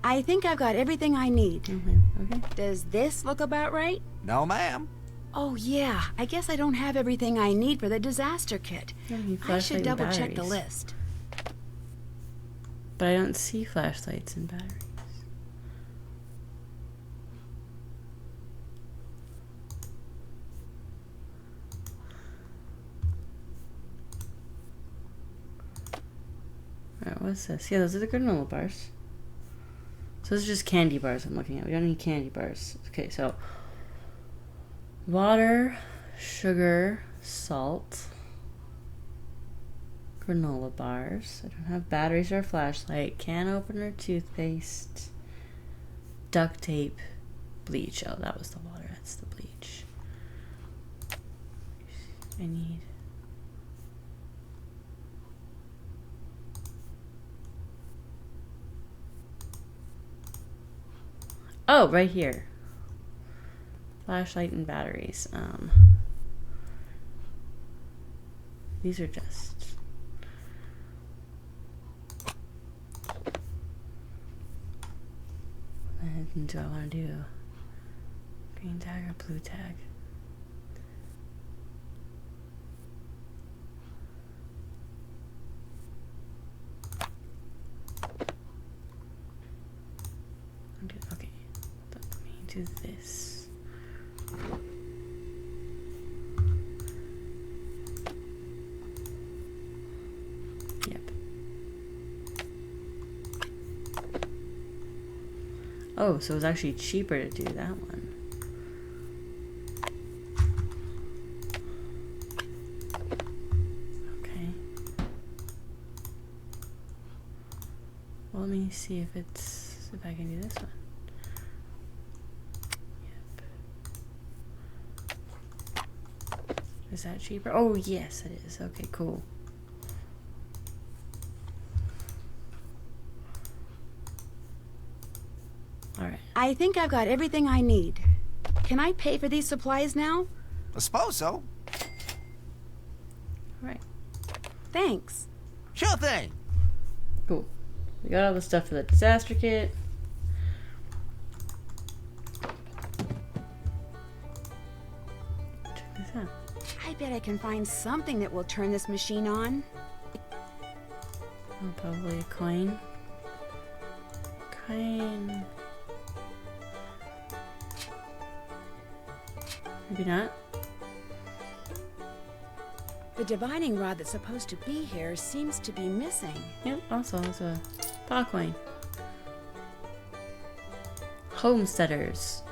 I think I've got everything I need. Okay. Does this look about right? No, ma'am. Oh, yeah. I guess I don't have everything I need for the disaster kit. Yeah, you need I flashlight should and double check the batteries. list. But I don't see flashlights and batteries. Alright, what's this? Yeah, those are the granola bars. So those are just candy bars I'm looking at. We don't need candy bars. Okay, so water, sugar, salt, granola bars. I don't have batteries or a flashlight. Can opener, toothpaste, duct tape, bleach. Oh, that was the water. That's the bleach. I need. Oh, right here. Flashlight and batteries. These are just. What do I want to do? Green tag or blue tag? Okay. Let me do this. Yep. Oh, so it was actually cheaper to do that one. Okay. Well, let me see if I can do this one. Yep. Is that cheaper? Oh, yes, it is. Okay, cool. Alright. I think I've got everything I need. Can I pay for these supplies now? I suppose so. Alright. Thanks. Sure thing. Cool. We got all the stuff for the disaster kit. Check this out. I bet I can find something that will turn this machine on. Oh, probably a coin. Coin. Maybe not. The dividing rod that's supposed to be here seems to be missing. Yep, also it's a paw coin. Homesteaders.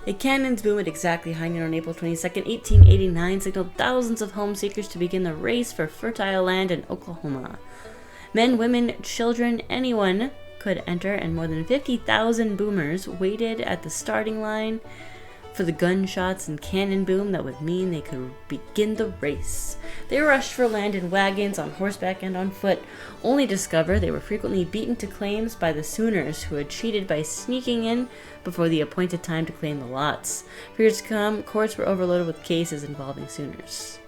A cannon's boom at exactly high noon on April 22nd, 1889 signaled thousands of home seekers to begin the race for fertile land in Oklahoma. Men, women, children, anyone could enter, and more than 50,000 boomers waited at the starting line for the gunshots and cannon boom that would mean they could begin the race. They rushed for land in wagons, on horseback, and on foot, only to discover they were frequently beaten to claims by the Sooners, who had cheated by sneaking in before the appointed time to claim the lots. For years to come, courts were overloaded with cases involving Sooners.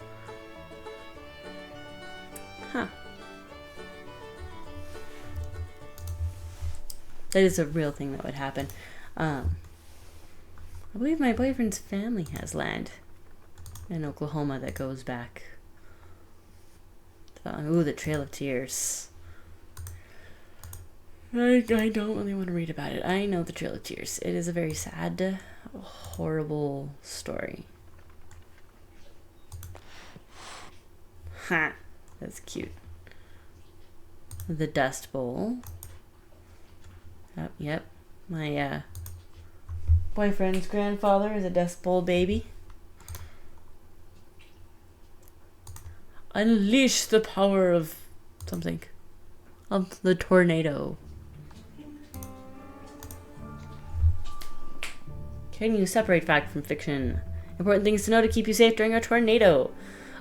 Huh. That is a real thing that would happen. I believe my boyfriend's family has land in Oklahoma that goes back. Ooh, the Trail of Tears. I don't really want to read about it. I know the Trail of Tears. It is a very sad, horrible story. Ha! That's cute. The Dust Bowl. Yep. My, boyfriend's grandfather is a Dust Bowl baby. Unleash the power of something. Of the tornado. Can you separate fact from fiction? Important things to know to keep you safe during a tornado.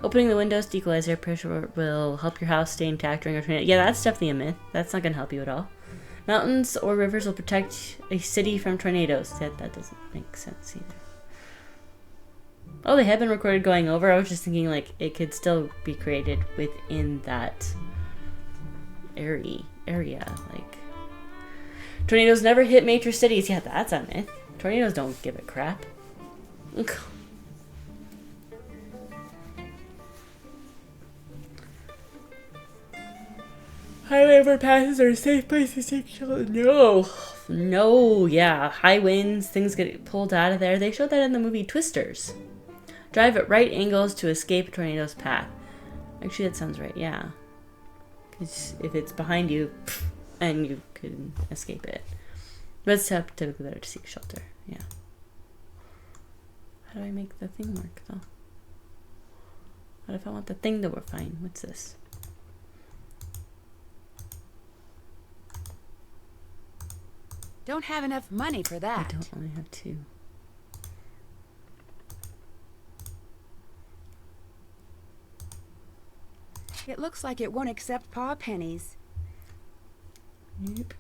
Opening the windows to equalize air pressure will help your house stay intact during a tornado. Yeah, that's definitely a myth. That's not going to help you at all. Mountains or rivers will protect a city from tornadoes. That doesn't make sense either. Oh, they have been recorded going over. I was just thinking, like, it could still be created within that area. Like, tornadoes never hit major cities. Yeah, that's a myth. Tornadoes don't give a crap. Highway overpasses are safe places to take children. No, yeah. High winds, things get pulled out of there. They showed that in the movie Twisters. Drive at right angles to escape a tornado's path. Actually, that sounds right, yeah. Because if it's behind you, and you can escape it. But it's typically better to seek shelter, yeah. How do I make the thing work, though? What if I want the thing to work? Fine, what's this? Don't have enough money for that. I don't only have 2. It looks like it won't accept paw pennies. Nope.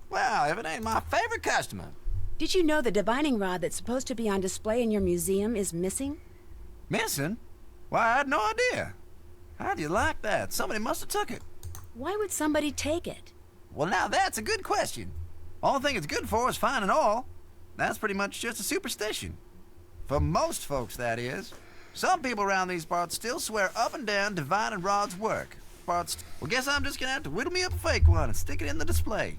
Well, if it ain't my favorite customer. Did you know the divining rod that's supposed to be on display in your museum is missing? Missing? Why, I had no idea. How do you like that? Somebody must have took it. Why would somebody take it? Well, now that's a good question. All thing it's good for is finding oil. That's pretty much just a superstition. For most folks, that is. Some people around these parts still swear up and down divining rod's work. Well, guess I'm just gonna have to whittle me up a fake one and stick it in the display.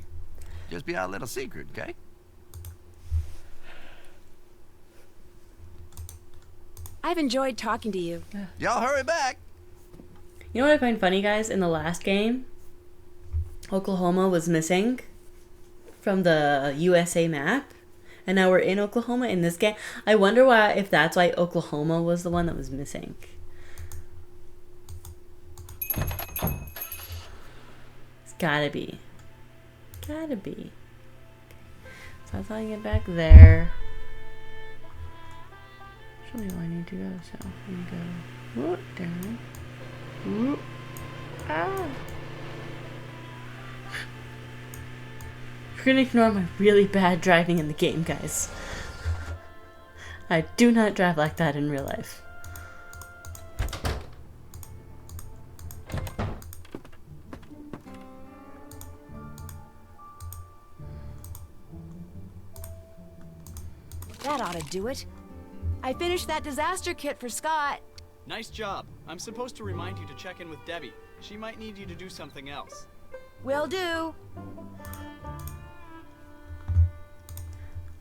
Just be our little secret, okay? I've enjoyed talking to you. Y'all hurry back. You know what I find funny, guys? In the last game, Oklahoma was missing from the USA map. And now we're in Oklahoma in this game. I wonder if that's why Oklahoma was the one that was missing. It's gotta be. Gotta be. So that's how I get back there. Show me where I need to go. So I'm gonna go whoop, down. Whoop. Ah. We're gonna ignore my really bad driving in the game, guys. I do not drive like that in real life. That ought to do it. I finished that disaster kit for Scott. Nice job. I'm supposed to remind you to check in with Debbie. She might need you to do something else. Will do.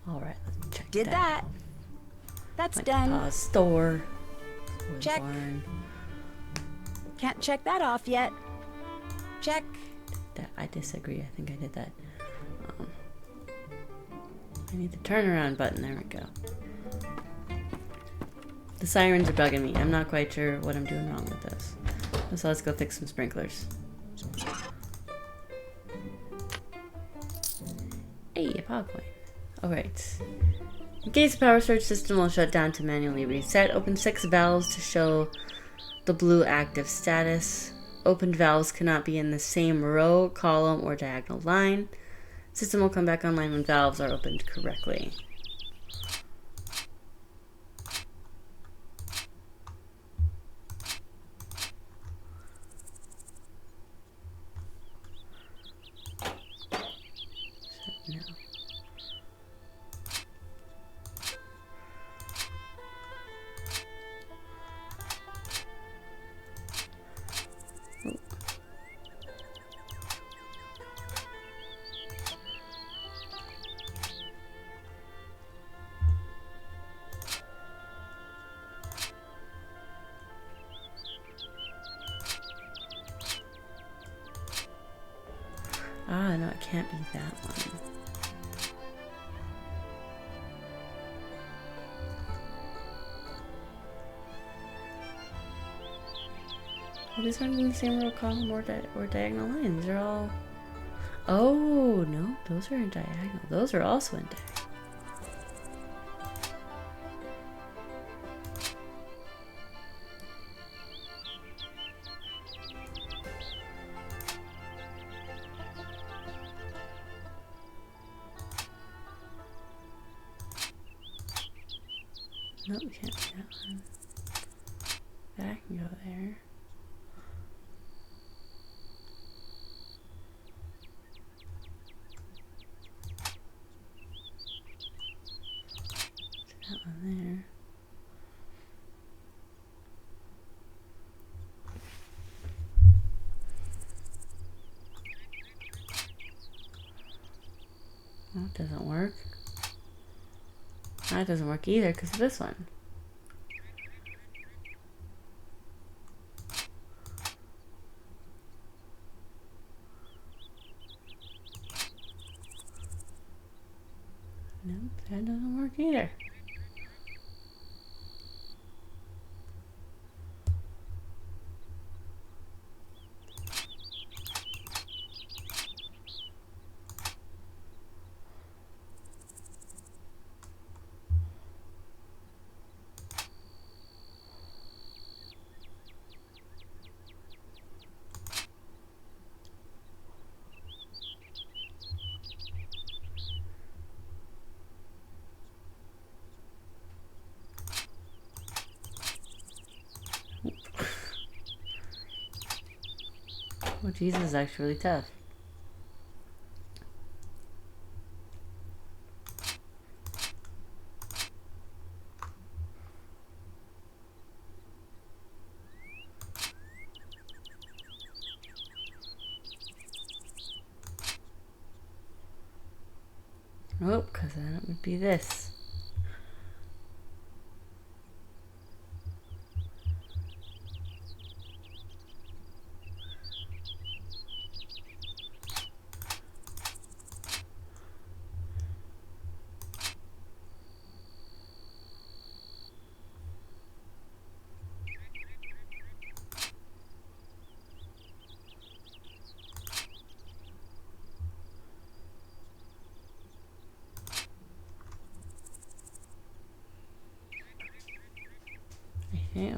All right, let's check. Did that. That's done. Store. Check. Barn. Can't check that off yet. Check. that. I disagree. I think I did that. I need the turnaround button. There we go. The sirens are bugging me. I'm not quite sure what I'm doing wrong with this. So let's go fix some sprinklers. Hey, a PowerPoint. Alright. In case the power surge system will shut down to manually reset, open 6 valves to show the blue active status. Opened valves cannot be in the same row, column, or diagonal line. System will come back online when valves are opened correctly. No. Ah, no, it can't be that one. Well, these aren't in the same row, column, or diagonal lines. They're all... Oh, no, those are in diagonal. Those are also in diagonal. Nope, we can't do that one. That can go there. That one there. That doesn't work. That doesn't work either because of this one. Nope, that doesn't work either. Oh, Jesus is actually really tough. Nope, because then it would be this.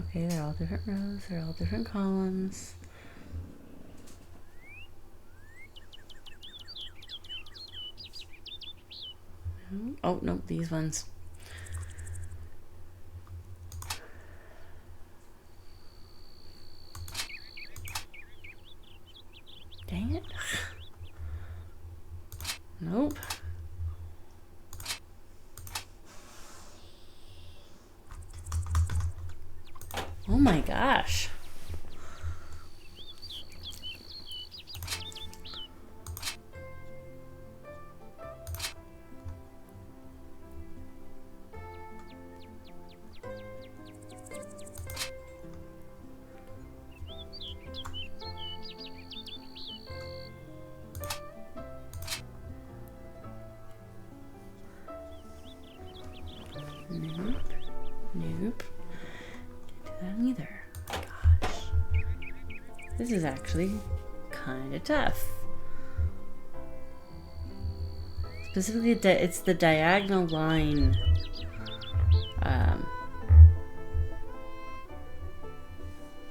Okay, they're all different rows, they're all different columns. Oh, no, these ones. Dang it. Nope. Oh my gosh. Nope. Nope. Can't do that either. Gosh. This is actually kind of tough. Specifically, it's the diagonal line.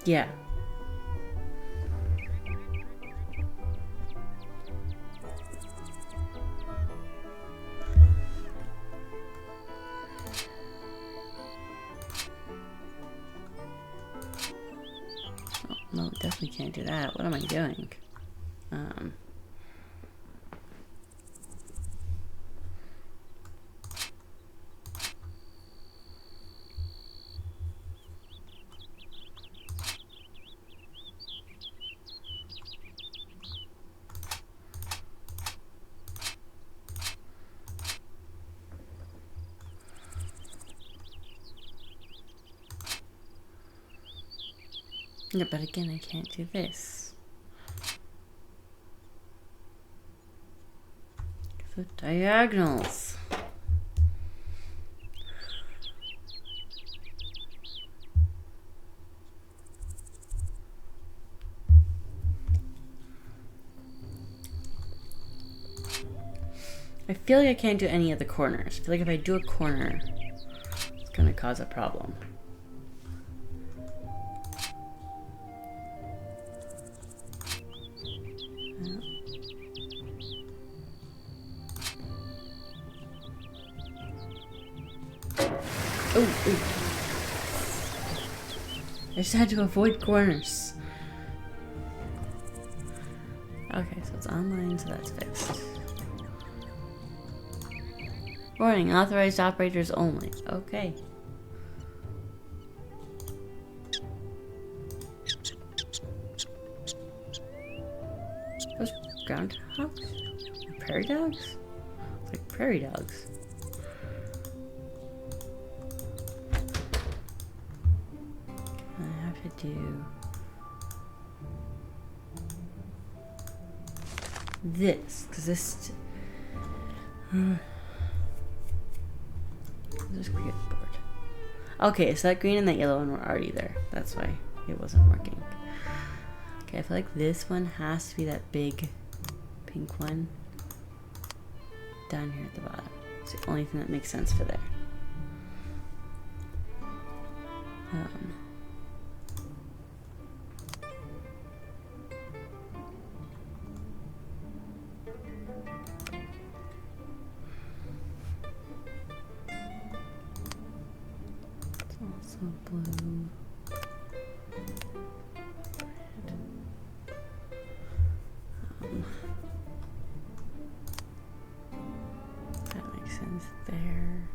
Yeah. Oh, no, definitely can't do that. What am I doing? Yeah, but again, I can't do this. The diagonals. I feel like I can't do any of the corners. I feel like if I do a corner, it's gonna cause a problem. Oh, I just had to avoid corners. Okay, so it's online, so that's fixed. Warning, authorized operators only. Okay. Those groundhogs? Prairie dogs? It's like prairie dogs. I have to do this, because this just get bored. Okay, so that green and that yellow one were already there. That's why it wasn't working. Okay, I feel like this one has to be that big pink one down here at the bottom. It's the only thing that makes sense for there. It's also blue. That makes sense there.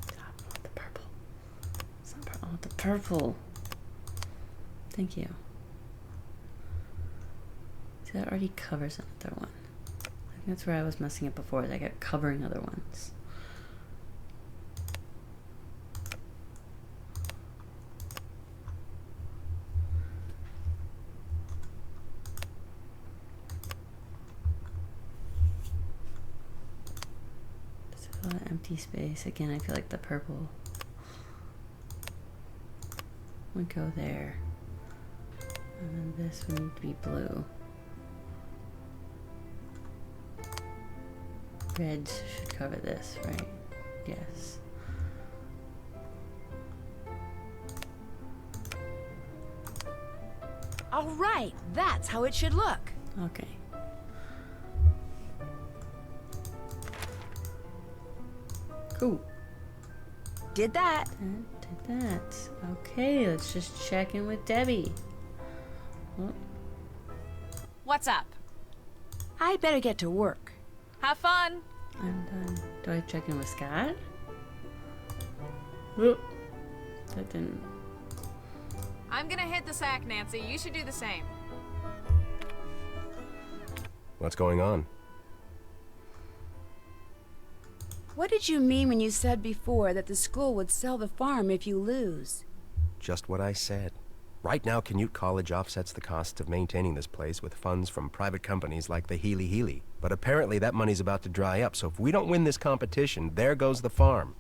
I want the purple. It's not purple. I want the purple. Thank you. See, that already covers another one. I think that's where I was messing up before. Is I kept covering other ones. A lot of empty space. Again, I feel like the purple would go there. And then this would need to be blue. Reds should cover this, right? Yes. All right, that's how it should look. Okay. Cool. Did that. Did that. Okay, let's just check in with Debbie. Oh, What's up? I better get to work. Have fun. I'm done. Do I check in with Scott? Oh, that didn't. I'm gonna hit the sack, Nancy. You should do the same. What's going on? What did you mean when you said before that the school would sell the farm if you lose? Just what I said. Right now, Canute College offsets the costs of maintaining this place with funds from private companies like the Healy Healy. But apparently that money's about to dry up, so if we don't win this competition, there goes the farm.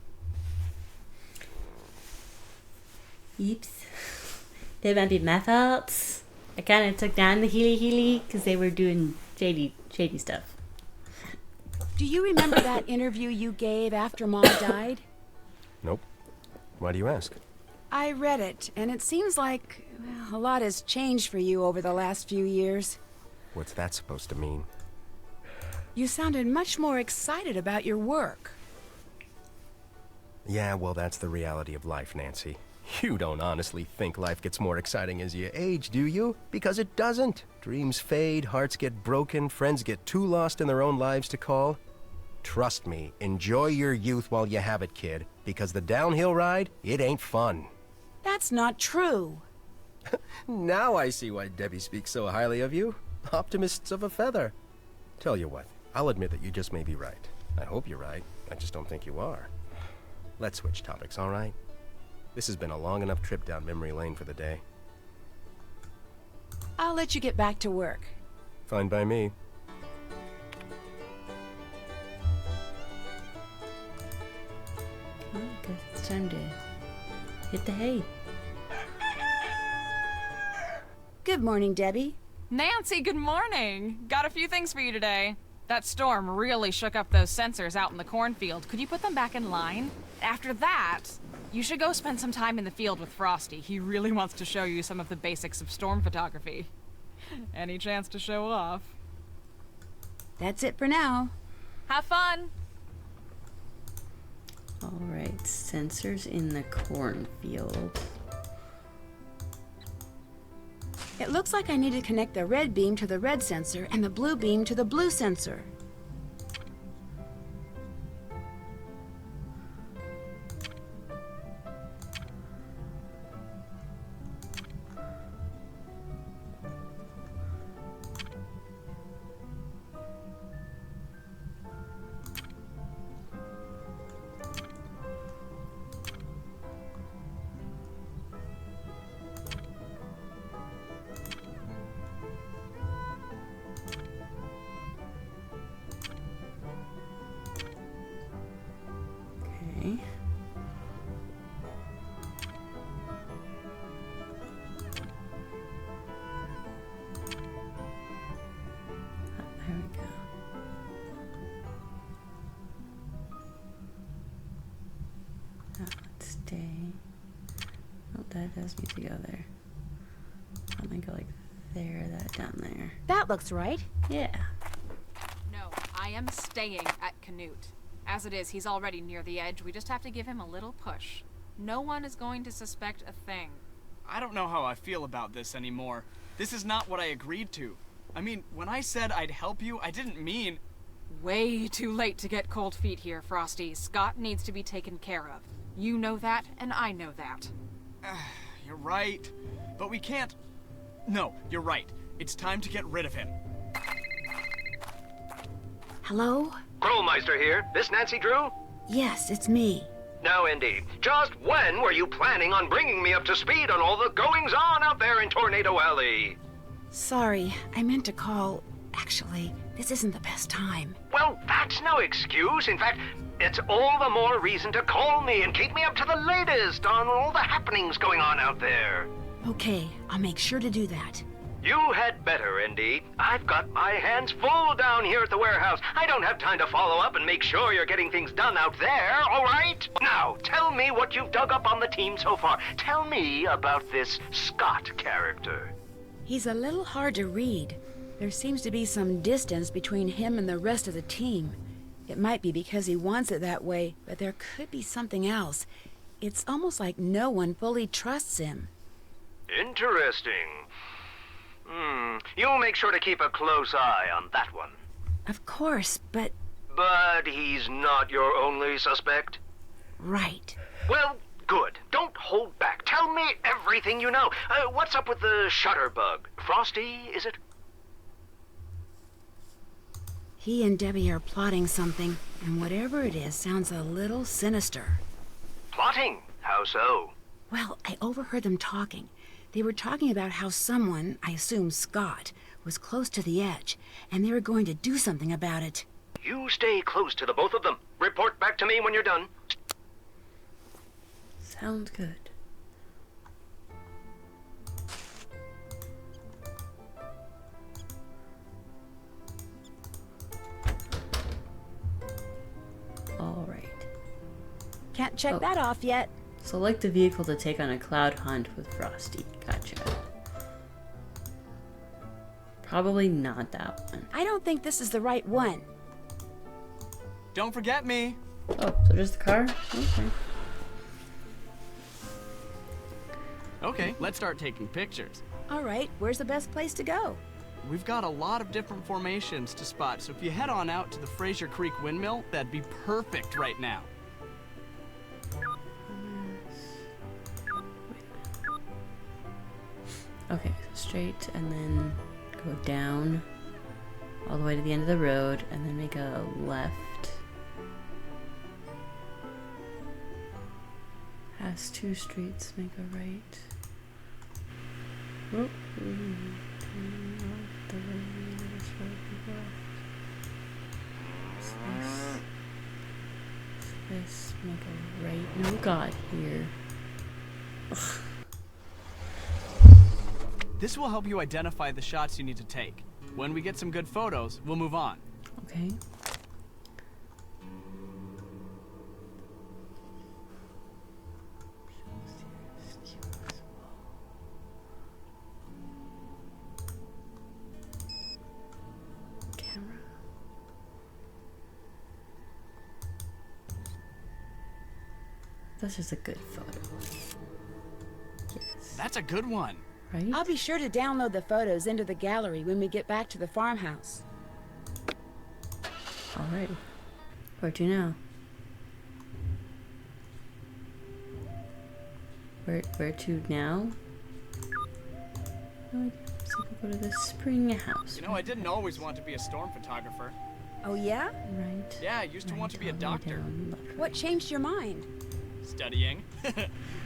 Oops. There might be my faults. I kind of took down the Healy Healy because they were doing shady stuff. Do you remember that interview you gave after Mom died? Nope. Why do you ask? I read it, and it seems like a lot has changed for you over the last few years. What's that supposed to mean? You sounded much more excited about your work. Yeah, well, that's the reality of life, Nancy. You don't honestly think life gets more exciting as you age, do you? Because it doesn't. Dreams fade, hearts get broken, friends get too lost in their own lives to call. Trust me, enjoy your youth while you have it, kid. Because the downhill ride, it ain't fun. That's not true. Now I see why Debbie speaks so highly of you. Optimists of a feather. Tell you what, I'll admit that you just may be right. I hope you're right. I just don't think you are. Let's switch topics, all right? This has been a long enough trip down memory lane for the day. I'll let you get back to work. Fine by me. Oh, guess it's time to hit the hay. Good morning, Debbie. Nancy, good morning. Got a few things for you today. That storm really shook up those sensors out in the cornfield. Could you put them back in line? After that, you should go spend some time in the field with Frosty. He really wants to show you some of the basics of storm photography. Any chance to show off? That's it for now. Have fun! Alright, sensors in the cornfield. It looks like I need to connect the red beam to the red sensor and the blue beam to the blue sensor. Okay. There we go. Now let's stay. Oh, that does need to go there. I'm gonna go like there, that down there. That looks right. Yeah. No, I am staying at Canute. As it is, he's already near the edge. We just have to give him a little push. No one is going to suspect a thing. I don't know how I feel about this anymore. This is not what I agreed to. I mean, when I said I'd help you, I didn't mean... Way too late to get cold feet here, Frosty. Scott needs to be taken care of. You know that, and I know that. You're right. But we can't... No, you're right. It's time to get rid of him. Hello? Krollmeister here. This Nancy Drew? Yes, it's me. No, indeed. Just when were you planning on bringing me up to speed on all the goings-on out there in Tornado Alley? Sorry, I meant to call. Actually, this isn't the best time. Well, that's no excuse. In fact, it's all the more reason to call me and keep me up to the latest on all the happenings going on out there. Okay, I'll make sure to do that. You had better, indeed. I've got my hands full down here at the warehouse. I don't have time to follow up and make sure you're getting things done out there, all right? Now, tell me what you've dug up on the team so far. Tell me about this Scott character. He's a little hard to read. There seems to be some distance between him and the rest of the team. It might be because he wants it that way, but there could be something else. It's almost like no one fully trusts him. Interesting. You'll make sure to keep a close eye on that one. Of course, but... But he's not your only suspect? Right. Well, good. Don't hold back. Tell me everything you know. What's up with the Shutterbug? Frosty, is it? He and Debbie are plotting something, and whatever it is sounds a little sinister. Plotting? How so? Well, I overheard them talking. They were talking about how someone, I assume Scott, was close to the edge, and they were going to do something about it. You stay close to the both of them. Report back to me when you're done. Sounds good. All right. Can't check Oh. that off yet. Select the vehicle to take on a cloud hunt with Frosty. Gotcha. Probably not that one. I don't think this is the right one. Don't forget me. Oh, so just the car? Okay. Okay, let's start taking pictures. All right, where's the best place to go? We've got a lot of different formations to spot, so if you head on out to the Fraser Creek Windmill, that'd be perfect right now. Okay, so straight and then go down all the way to the end of the road and then make a left. Has two streets, make a right. Oh, turn off the road, this road we go. This, make a right. No, God, here. Ugh. This will help you identify the shots you need to take. When we get some good photos, we'll move on. Okay. Camera. That's just a good photo. Yes. That's a good one. Right? I'll be sure to download the photos into the gallery when we get back to the farmhouse. Alright. Where to now? Where to now? No idea. So we'll go to the spring house. You know, I didn't always want to be a storm photographer. Oh yeah? Right. Yeah, I used to want to be a all the way doctor. down, left, What changed your mind? Studying.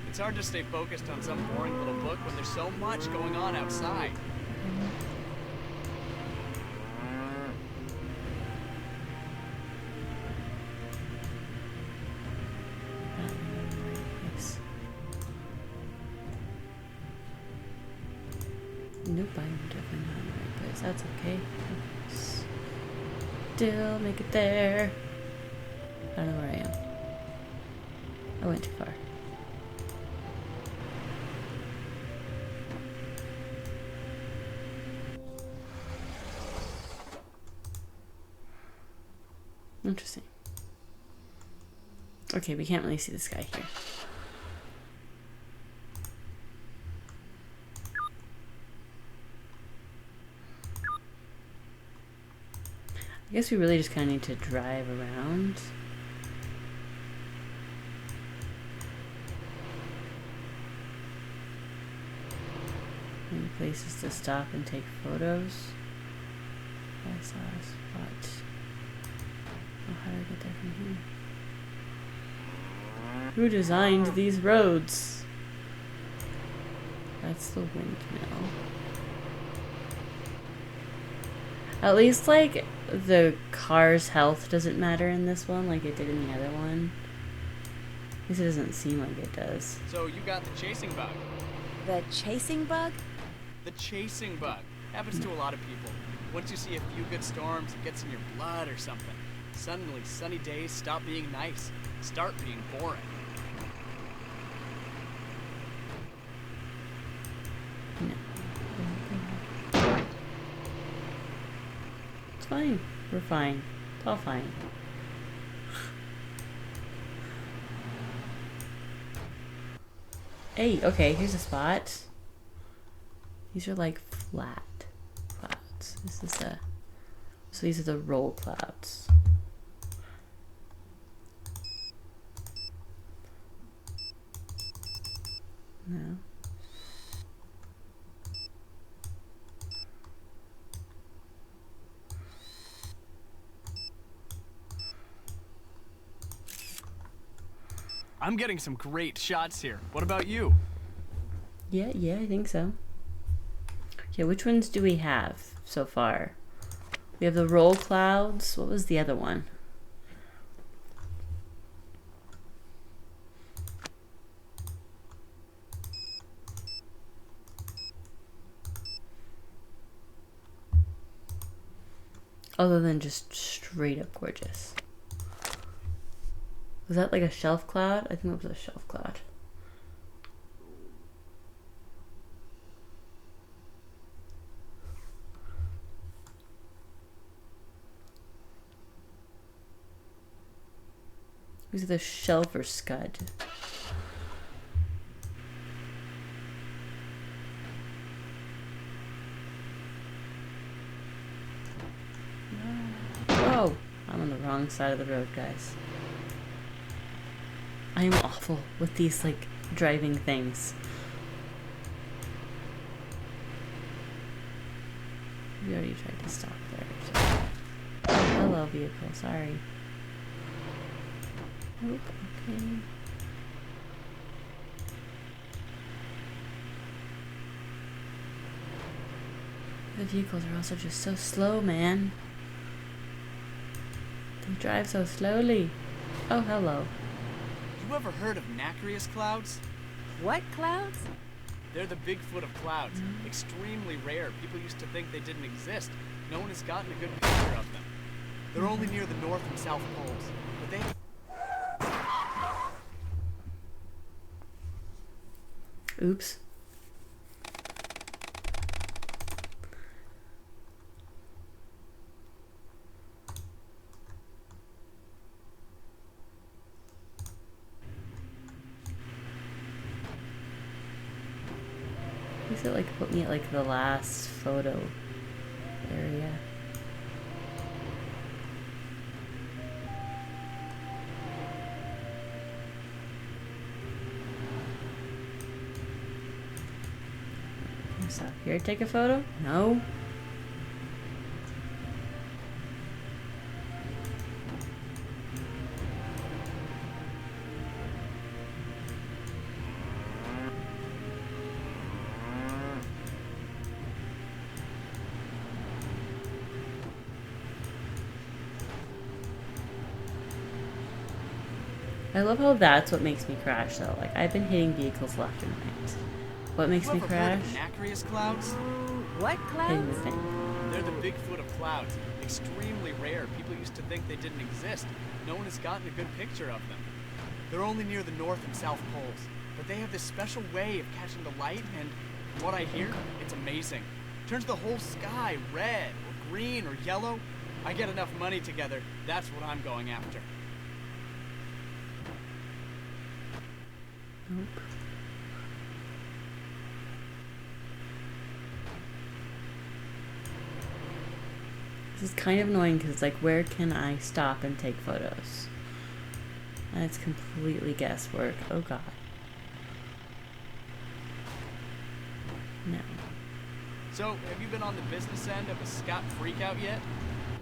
It's hard to stay focused on some boring little book when there's so much going on outside. right. Yes. Nope, I'm definitely not in the right place. That's okay. Still make it there. I don't know where I am. I went too far. Interesting. Okay, we can't really see this guy here. I guess we really just kind of need to drive around. Any places to stop and take photos. I saw a spot. Oh, how do I get there from here? Who designed these roads? That's the windmill. At least, like, the car's health doesn't matter in this one like it did in the other one. At least it doesn't seem like it does. So you got the chasing bug. The chasing bug? The chasing bug. Happens to a lot of people. Once you see a few good storms, it gets in your blood or something. Suddenly, sunny days stop being nice, start being boring. No. It's fine. We're fine. It's all fine. Hey, okay, here's a spot. These are like flat clouds. This is a... So these are the roll clouds. No. I'm getting some great shots here. What about you? Yeah, I think so. Okay, which ones do we have so far? We have the roll clouds. What was the other one? Other than just straight up gorgeous. Was that like a shelf cloud? I think it was a shelf cloud. Was it the shelf or scud? Whoa! I'm on the wrong side of the road, guys. I am awful with these, like, driving things. We already tried to stop there. So. Oh, hello, vehicle. Sorry. Nope. Okay. The vehicles are also just so slow, man. They drive so slowly. Oh, hello. You ever heard of nacreous clouds? What clouds? They're the Bigfoot of clouds. Extremely rare. People used to think they didn't exist. No one has gotten a good picture of them. They're only near the North and South Poles. But they... Oops. Is it like put me at like the last photo area? Stop here, take a photo? No. I love how that's what makes me crash though. Like I've been hitting vehicles left and right. What makes me crash? Nacreous clouds? What Hitting the clouds? thing. They're the Bigfoot of clouds. Extremely rare. People used to think they didn't exist. No one has gotten a good picture of them. They're only near the North and South Poles. But they have this special way of catching the light, and from what I hear, it's amazing. Turns the whole sky red, or green, or yellow. I get enough money together, that's what I'm going after. Nope. This is kind of annoying because it's like, where can I stop and take photos? And it's completely guesswork. Oh god. No. So, have you been on the business end of a Scott freakout yet?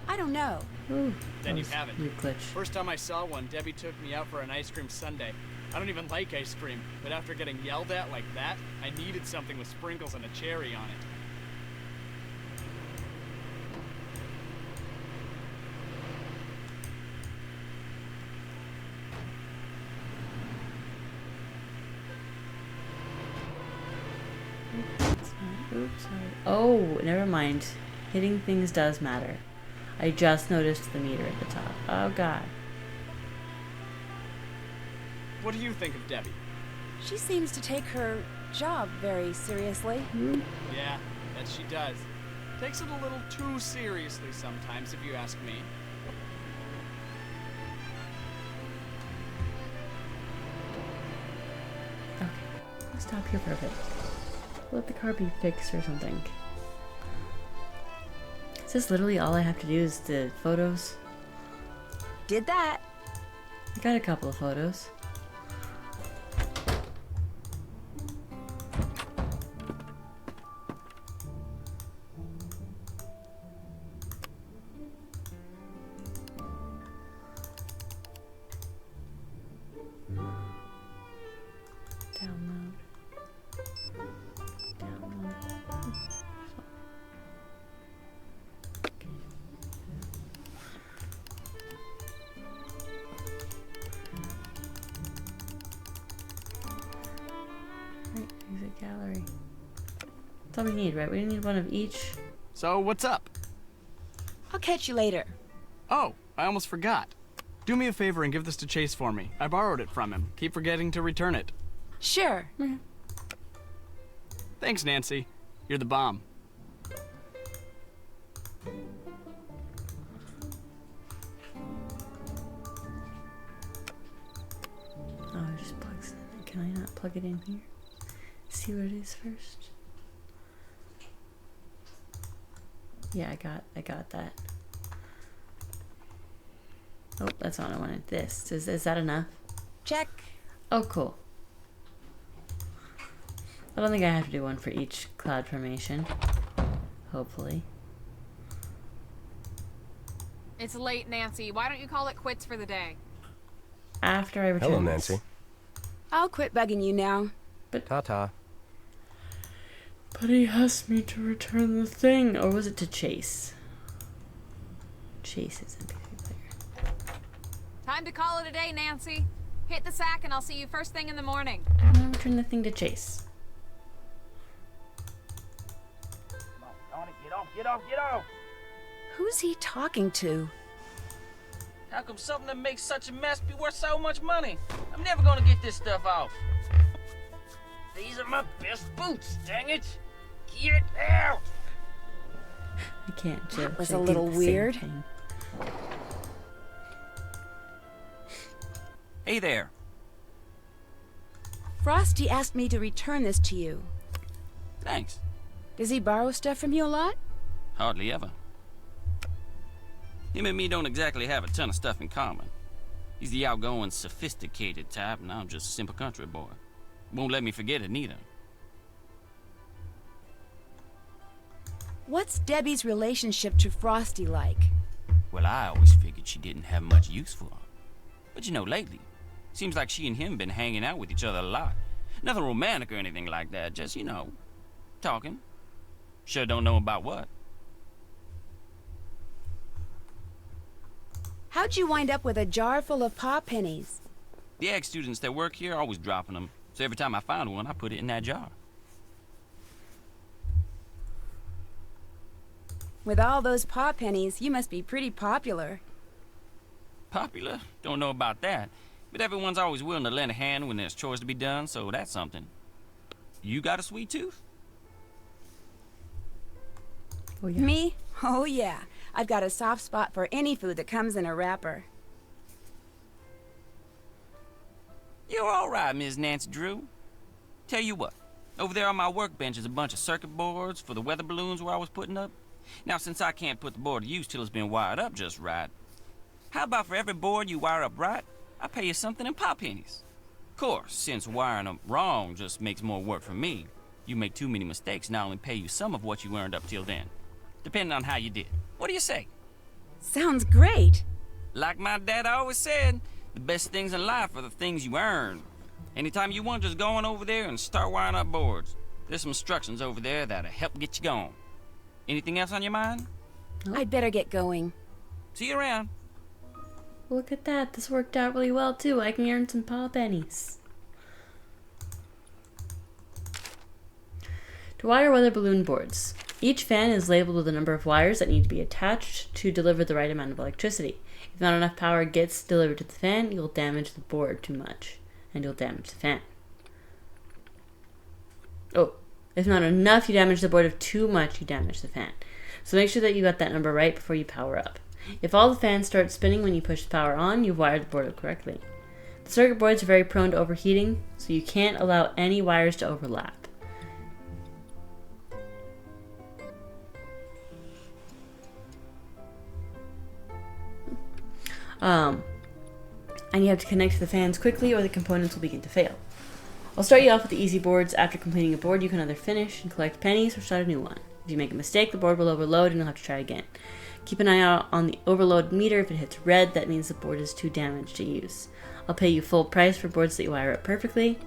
I don't know. Ooh, Then that you was haven't. a weird glitch. First time I saw one, Debbie took me out for an ice cream sundae. I don't even like ice cream, but after getting yelled at like that, I needed something with sprinkles and a cherry on it. Oops, sorry. Oh, never mind. Hitting things does matter. I just noticed the meter at the top. Oh god. What do you think of Debbie? She seems to take her job very seriously. Yeah, that she does. Takes it a little too seriously sometimes, if you ask me. Okay. I'll stop here for a bit. Let the car be fixed or something. Is this literally all I have to do is the photos? Did that. I got a couple of photos. Download. That's all we need, right? We need one of each. So, what's up? I'll catch you later. Oh, I almost forgot. Do me a favor and give this to Chase for me. I borrowed it from him. Keep forgetting to return it. Sure. Thanks, Nancy. You're the bomb. Oh, it just plugs in. Can I not plug it in here? See what it is first. Yeah, I got that. Oh, that's not what I wanted. This. Is that enough? Check. Oh, cool. I don't think I have to do one for each cloud formation. Hopefully. It's late, Nancy. Why don't you call it quits for the day? After I return Hello, this. Nancy. I'll quit bugging you now. Ta-ta. But he asked me to return the thing. Or was it to Chase? Chase is MP3 player. Time to call it a day, Nancy. Hit the sack and I'll see you first thing in the morning. I'm gonna return the thing to Chase. Come on, Connie, get off, get off, get off! Who's he talking to? How come something that makes such a mess be worth so much money? I'm never gonna get this stuff off. These are my best boots, dang it! Get out! I can't joke. That was I a do little the same weird. thing. Hey there. Frosty asked me to return this to you. Thanks. Does he borrow stuff from you a lot? Hardly ever. Him and me don't exactly have a ton of stuff in common. He's the outgoing, sophisticated type, and I'm just a simple country boy. Won't let me forget it neither. What's Debbie's relationship to Frosty like? Well, I always figured she didn't have much use for him. But you know, lately, seems like she and him been hanging out with each other a lot. Nothing romantic or anything like that, just, you know, talking. Sure don't know about what. How'd you wind up with a jar full of paw pennies? The ag students that work here are always dropping them, so every time I find one, I put it in that jar. With all those paw pennies, you must be pretty popular. Popular? Don't know about that. But everyone's always willing to lend a hand when there's chores to be done, so that's something. You got a sweet tooth? Oh, yeah. Me? Oh yeah. I've got a soft spot for any food that comes in a wrapper. You're all right, Ms. Nancy Drew. Tell you what, over there on my workbench is a bunch of circuit boards for the weather balloons where I was putting up. Now, since I can't put the board to use till it's been wired up just right, how about for every board you wire up right, I pay you something in pop pennies? Of course, since wiring them wrong just makes more work for me, you make too many mistakes and I only pay you some of what you earned up till then, depending on how you did. What do you say? Sounds great. Like my dad always said, the best things in life are the things you earn. Anytime you want, just go on over there and start wiring up boards. There's some instructions over there that'll help get you going. Anything else on your mind? I'd better get going. See you around. Look at that. This worked out really well, too. I can earn some paw pennies. To wire weather balloon boards. Each fan is labeled with a number of wires that need to be attached to deliver the right amount of electricity. If not enough power gets delivered to the fan, you'll damage the board too much, and you'll damage the fan. Oh, if not enough, you damage the board. If too much, you damage the fan. So make sure that you got that number right before you power up. If all the fans start spinning when you push the power on, you've wired the board up correctly. The circuit boards are very prone to overheating, so you can't allow any wires to overlap. And you have to connect to the fans quickly or the components will begin to fail. I'll start you off with the easy boards. After completing a board, you can either finish and collect pennies or start a new one. If you make a mistake, the board will overload and you'll have to try again. Keep an eye out on the overload meter. If it hits red, that means the board is too damaged to use. I'll pay you full price for boards that you wire up perfectly.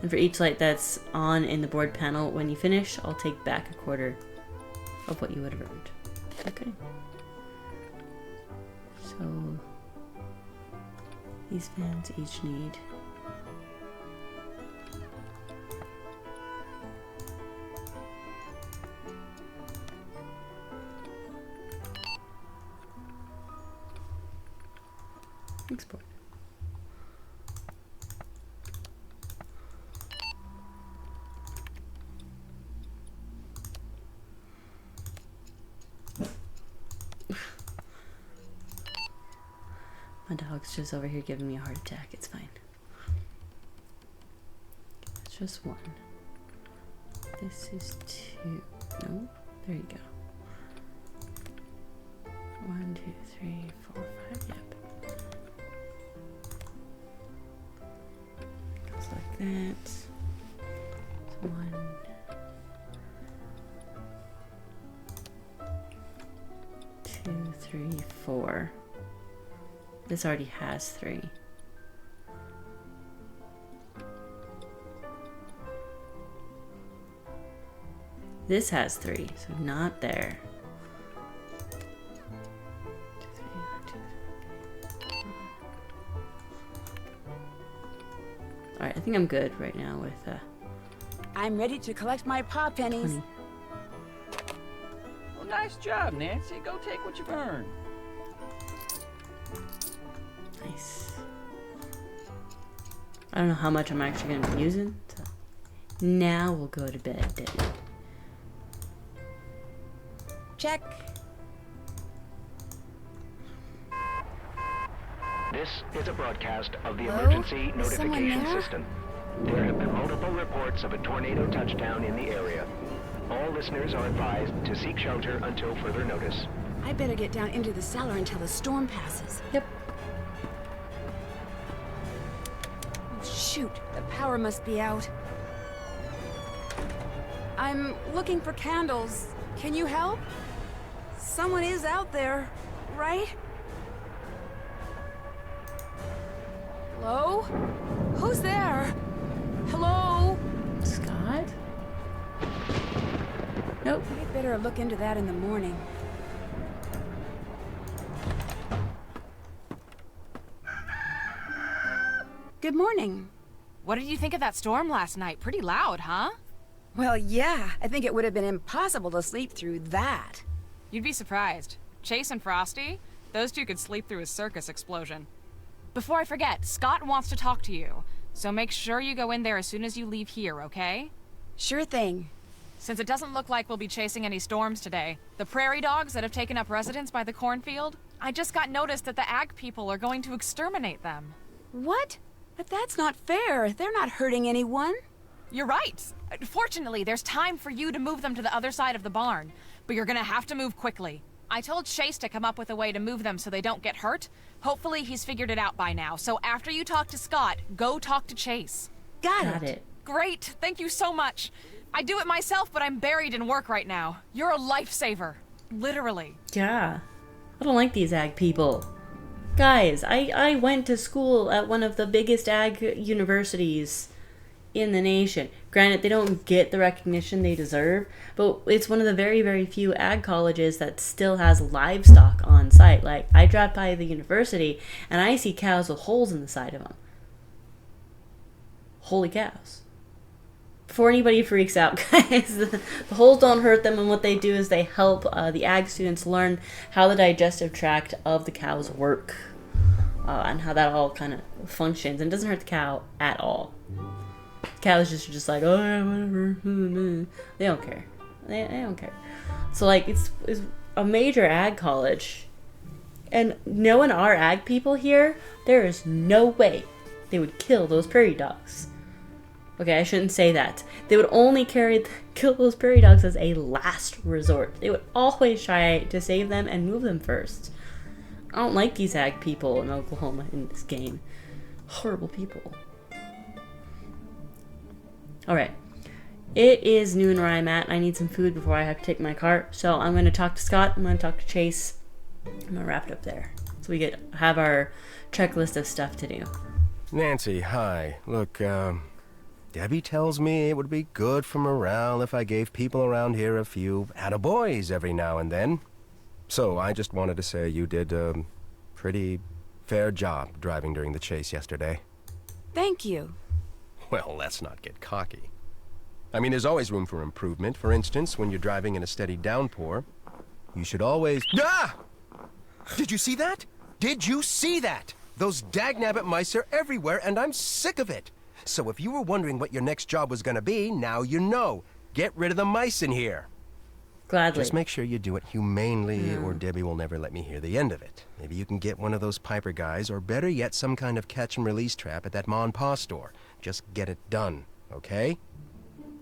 And for each light that's on in the board panel when you finish, I'll take back a quarter of what you would have earned. Okay. So these fans each need Export. My dog's just over here giving me a heart attack. It's fine. It's just one. This is two. No, there you go. 1, 2, 3, 4, 5. Yep. Goes like that. So 1. 2, 3, 4. This already has 3. This has 3, so not there. 2, 3, 1, 2, 3. Alright, I think I'm good right now with I'm ready to collect my paw pennies. 20. Well, nice job, Nancy. Go take what you've earned. Nice. I don't know how much I'm actually going to be using, so now we'll go to bed, Debbie. Check. This is a broadcast of the Hello? emergency Is someone notification there? system. There have been multiple reports of a tornado touchdown in the area. All listeners are advised to seek shelter until further notice. I better get down into the cellar until the storm passes. Yep. Shoot, the power must be out. I'm looking for candles. Can you help? Someone is out there, right? Hello? Who's there? Hello? Scott? Nope. We better look into that in the morning. Good morning. What did you think of that storm last night? Pretty loud, huh? Well, yeah, I think it would have been impossible to sleep through that. You'd be surprised. Chase and Frosty, those two could sleep through a circus explosion. Before I forget, Scott wants to talk to you. So make sure you go in there as soon as you leave here, okay? Sure thing. Since it doesn't look like we'll be chasing any storms today, the prairie dogs that have taken up residence by the cornfield, I just got notice that the ag people are going to exterminate them. What? But that's not fair. They're not hurting anyone. You're right. Fortunately, there's time for you to move them to the other side of the barn, but you're gonna have to move quickly. I told Chase to come up with a way to move them so they don't get hurt. Hopefully he's figured it out by now, so after you talk to Scott, go talk to Chase. Got it. Great, thank you so much. I do it myself, but I'm buried in work right now. You're a lifesaver. Literally. Yeah. I don't like these ag people. Guys, I went to school at one of the biggest ag universities in the nation. Granted, they don't get the recognition they deserve, but it's one of the very, very few ag colleges that still has livestock on site. Like, I drive by the university, and I see cows with holes in the side of them. Holy cows. Before anybody freaks out, guys, the holes don't hurt them, and what they do is they help the ag students learn how the digestive tract of the cows work, and how that all kind of functions, and it doesn't hurt the cow at all. Cows just like, oh, yeah, whatever. They don't care. They don't care. So, like, it's a major ag college, and knowing our ag people here, there is no way they would kill those prairie dogs. Okay, I shouldn't say that. They would only kill those prairie dogs as a last resort. They would always try to save them and move them first. I don't like these ag people in Oklahoma in this game. Horrible people. Alright. It is noon where I'm at. I need some food before I have to take my cart. So I'm going to talk to Scott. I'm going to talk to Chase. I'm going to wrap it up there. So we have our checklist of stuff to do. Nancy, hi. Look, Debbie tells me it would be good for morale if I gave people around here a few attaboys every now and then. So I just wanted to say you did a pretty fair job driving during the chase yesterday. Thank you. Well, let's not get cocky. I mean, there's always room for improvement. For instance, when you're driving in a steady downpour, you should always... Ah! Did you see that? Did you see that? Those dagnabbit mice are everywhere, and I'm sick of it. So if you were wondering what your next job was gonna be, now you know. Get rid of the mice in here. Gladly. Just make sure you do it humanely, or Debbie will never let me hear the end of it. Maybe you can get one of those Piper guys, or better yet, some kind of catch-and-release trap at that Ma and Pa store. Just get it done, okay?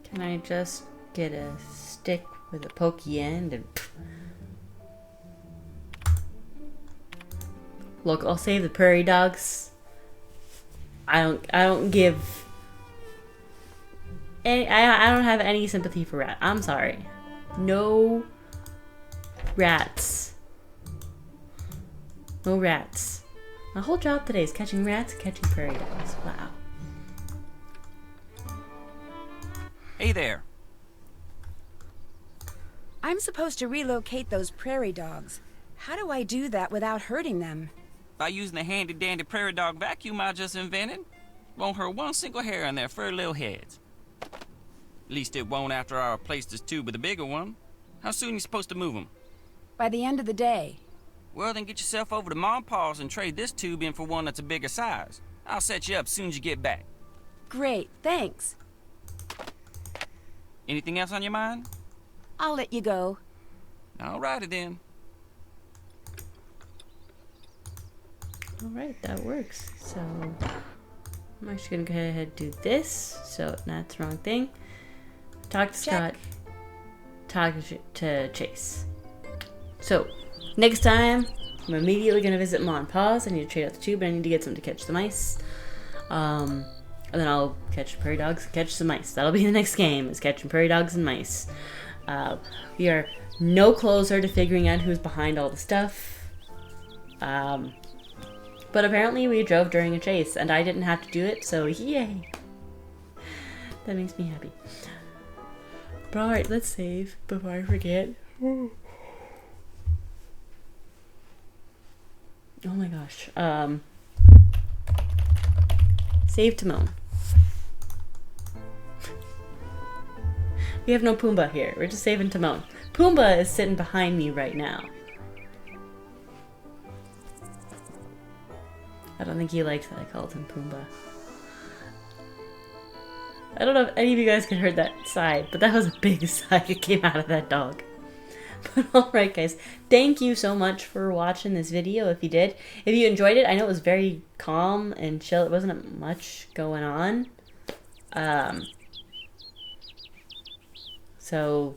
Can I just get a stick with a pokey end and... Look, I'll save the prairie dogs. I don't give any, I don't have any sympathy for rats. I'm sorry. No rats. No rats. My whole job today is catching rats, catching prairie dogs. Wow. Hey there. I'm supposed to relocate those prairie dogs. How do I do that without hurting them? By using the handy-dandy prairie dog vacuum I just invented. Won't hurt one single hair on their furry little heads. At least it won't after I replace this tube with a bigger one. How soon you supposed to move them? By the end of the day. Well, then get yourself over to Ma and Pa's and trade this tube in for one that's a bigger size. I'll set you up as soon as you get back. Great, thanks. Anything else on your mind? I'll let you go. Alrighty then. Alright, that works. So, I'm actually gonna go ahead and do this. So, that's the wrong thing. Talk to Check. Scott. Talk to Chase. So, next time, I'm immediately gonna visit Ma and Pa's. I need to trade out the tube, but I need to get some to catch the mice. And then I'll catch prairie dogs and catch some mice. That'll be the next game, is catching prairie dogs and mice. We are no closer to figuring out who's behind all the stuff. But apparently we drove during a chase, and I didn't have to do it, so yay! That makes me happy. But alright, let's save before I forget. Oh my gosh. Save Timon. We have no Pumbaa here. We're just saving Timon. Pumbaa is sitting behind me right now. I don't think he liked that I called him Pumbaa. I don't know if any of you guys could heard that sigh, but that was a big sigh that came out of that dog. But alright guys, thank you so much for watching this video if you did. If you enjoyed it, I know it was very calm and chill. It wasn't much going on. So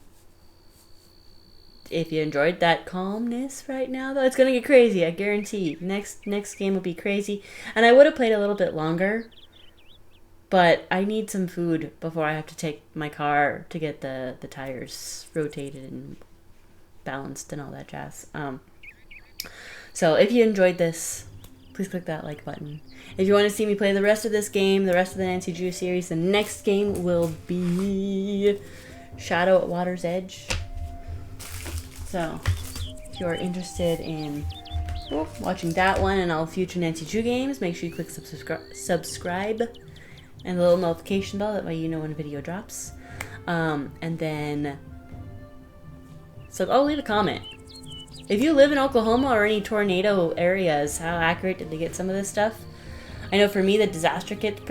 if you enjoyed that calmness right now, though, it's gonna get crazy, I guarantee. Next game will be crazy. And I would have played a little bit longer, but I need some food before I have to take my car to get the tires rotated and balanced and all that jazz. So if you enjoyed this, please click that like button. If you want to see me play the rest of this game, the rest of the Nancy Drew series, the next game will be Shadow at Water's Edge. So if you're interested in watching that one and all future Nancy Drew games, make sure you click subscribe and the little notification bell, that way you know when a video drops. And then, so I'll leave a comment. If you live in Oklahoma or any tornado areas, how accurate did they get some of this stuff? I know for me the disaster kit's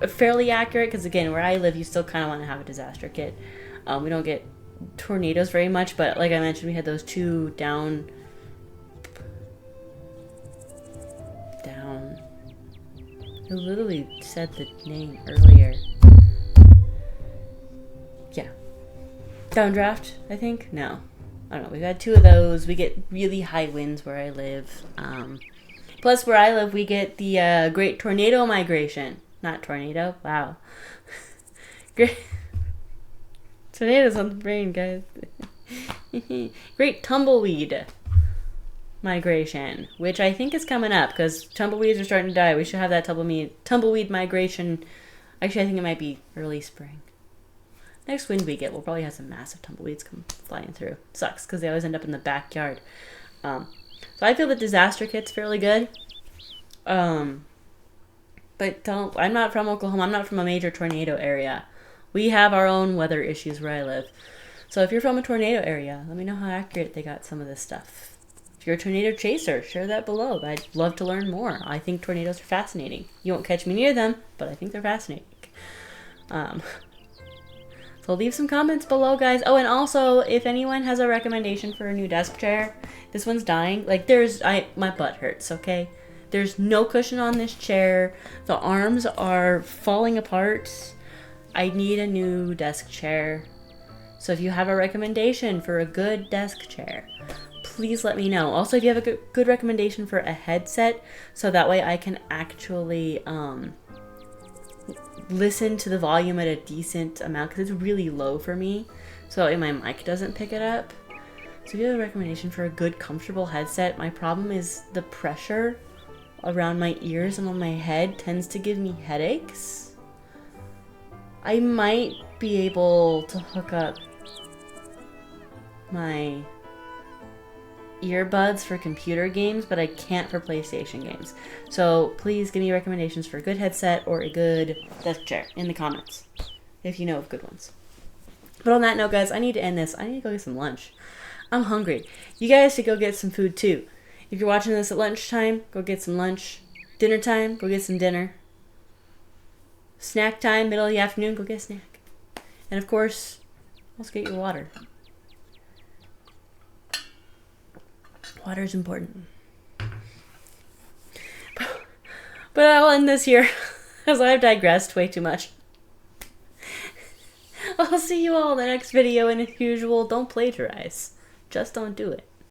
fairly accurate, because again, where I live, you still kind of want to have a disaster kit. We don't get tornadoes very much, but like I mentioned, we had those two down. I literally said the name earlier. Yeah. Downdraft, I think? No. I don't know. We've had two of those. We get really high winds where I live. Plus, where I live, we get the Great Tornado Migration. Not tornado. Wow. Great. Tornadoes on the brain, guys. Great Tumbleweed Migration, which I think is coming up because tumbleweeds are starting to die. We should have that tumbleweed migration. Actually, I think it might be early spring. Next wind we get, we'll probably have some massive tumbleweeds come flying through. Sucks because they always end up in the backyard. So I feel the disaster kit's fairly good. But I'm not from Oklahoma. I'm not from a major tornado area. We have our own weather issues where I live. So if you're from a tornado area, let me know how accurate they got some of this stuff. If you're a tornado chaser, share that below. I'd love to learn more. I think tornadoes are fascinating. You won't catch me near them, but I think they're fascinating. So leave some comments below, guys. Oh, and also, if anyone has a recommendation for a new desk chair, this one's dying. Like, my butt hurts, okay? There's no cushion on this chair. The arms are falling apart. I need a new desk chair. So if you have a recommendation for a good desk chair, please let me know. Also, if you have a good recommendation for a headset, so that way I can actually listen to the volume at a decent amount, because it's really low for me, so my mic doesn't pick it up. So if you have a recommendation for a good, comfortable headset, my problem is the pressure around my ears and on my head tends to give me headaches. I might be able to hook up my earbuds for computer games, but I can't for PlayStation games. So please give me recommendations for a good headset or a good desk chair in the comments, if you know of good ones. But on that note, guys, I need to end this. I need to go get some lunch. I'm hungry. You guys should go get some food too. If you're watching this at lunchtime, go get some lunch. Dinner time, go get some dinner. Snack time, middle of the afternoon, go get a snack. And of course, also get your water. Water is important. But I'll end this here, as I've digressed way too much. I'll see you all in the next video, and as usual, don't plagiarize. Just don't do it.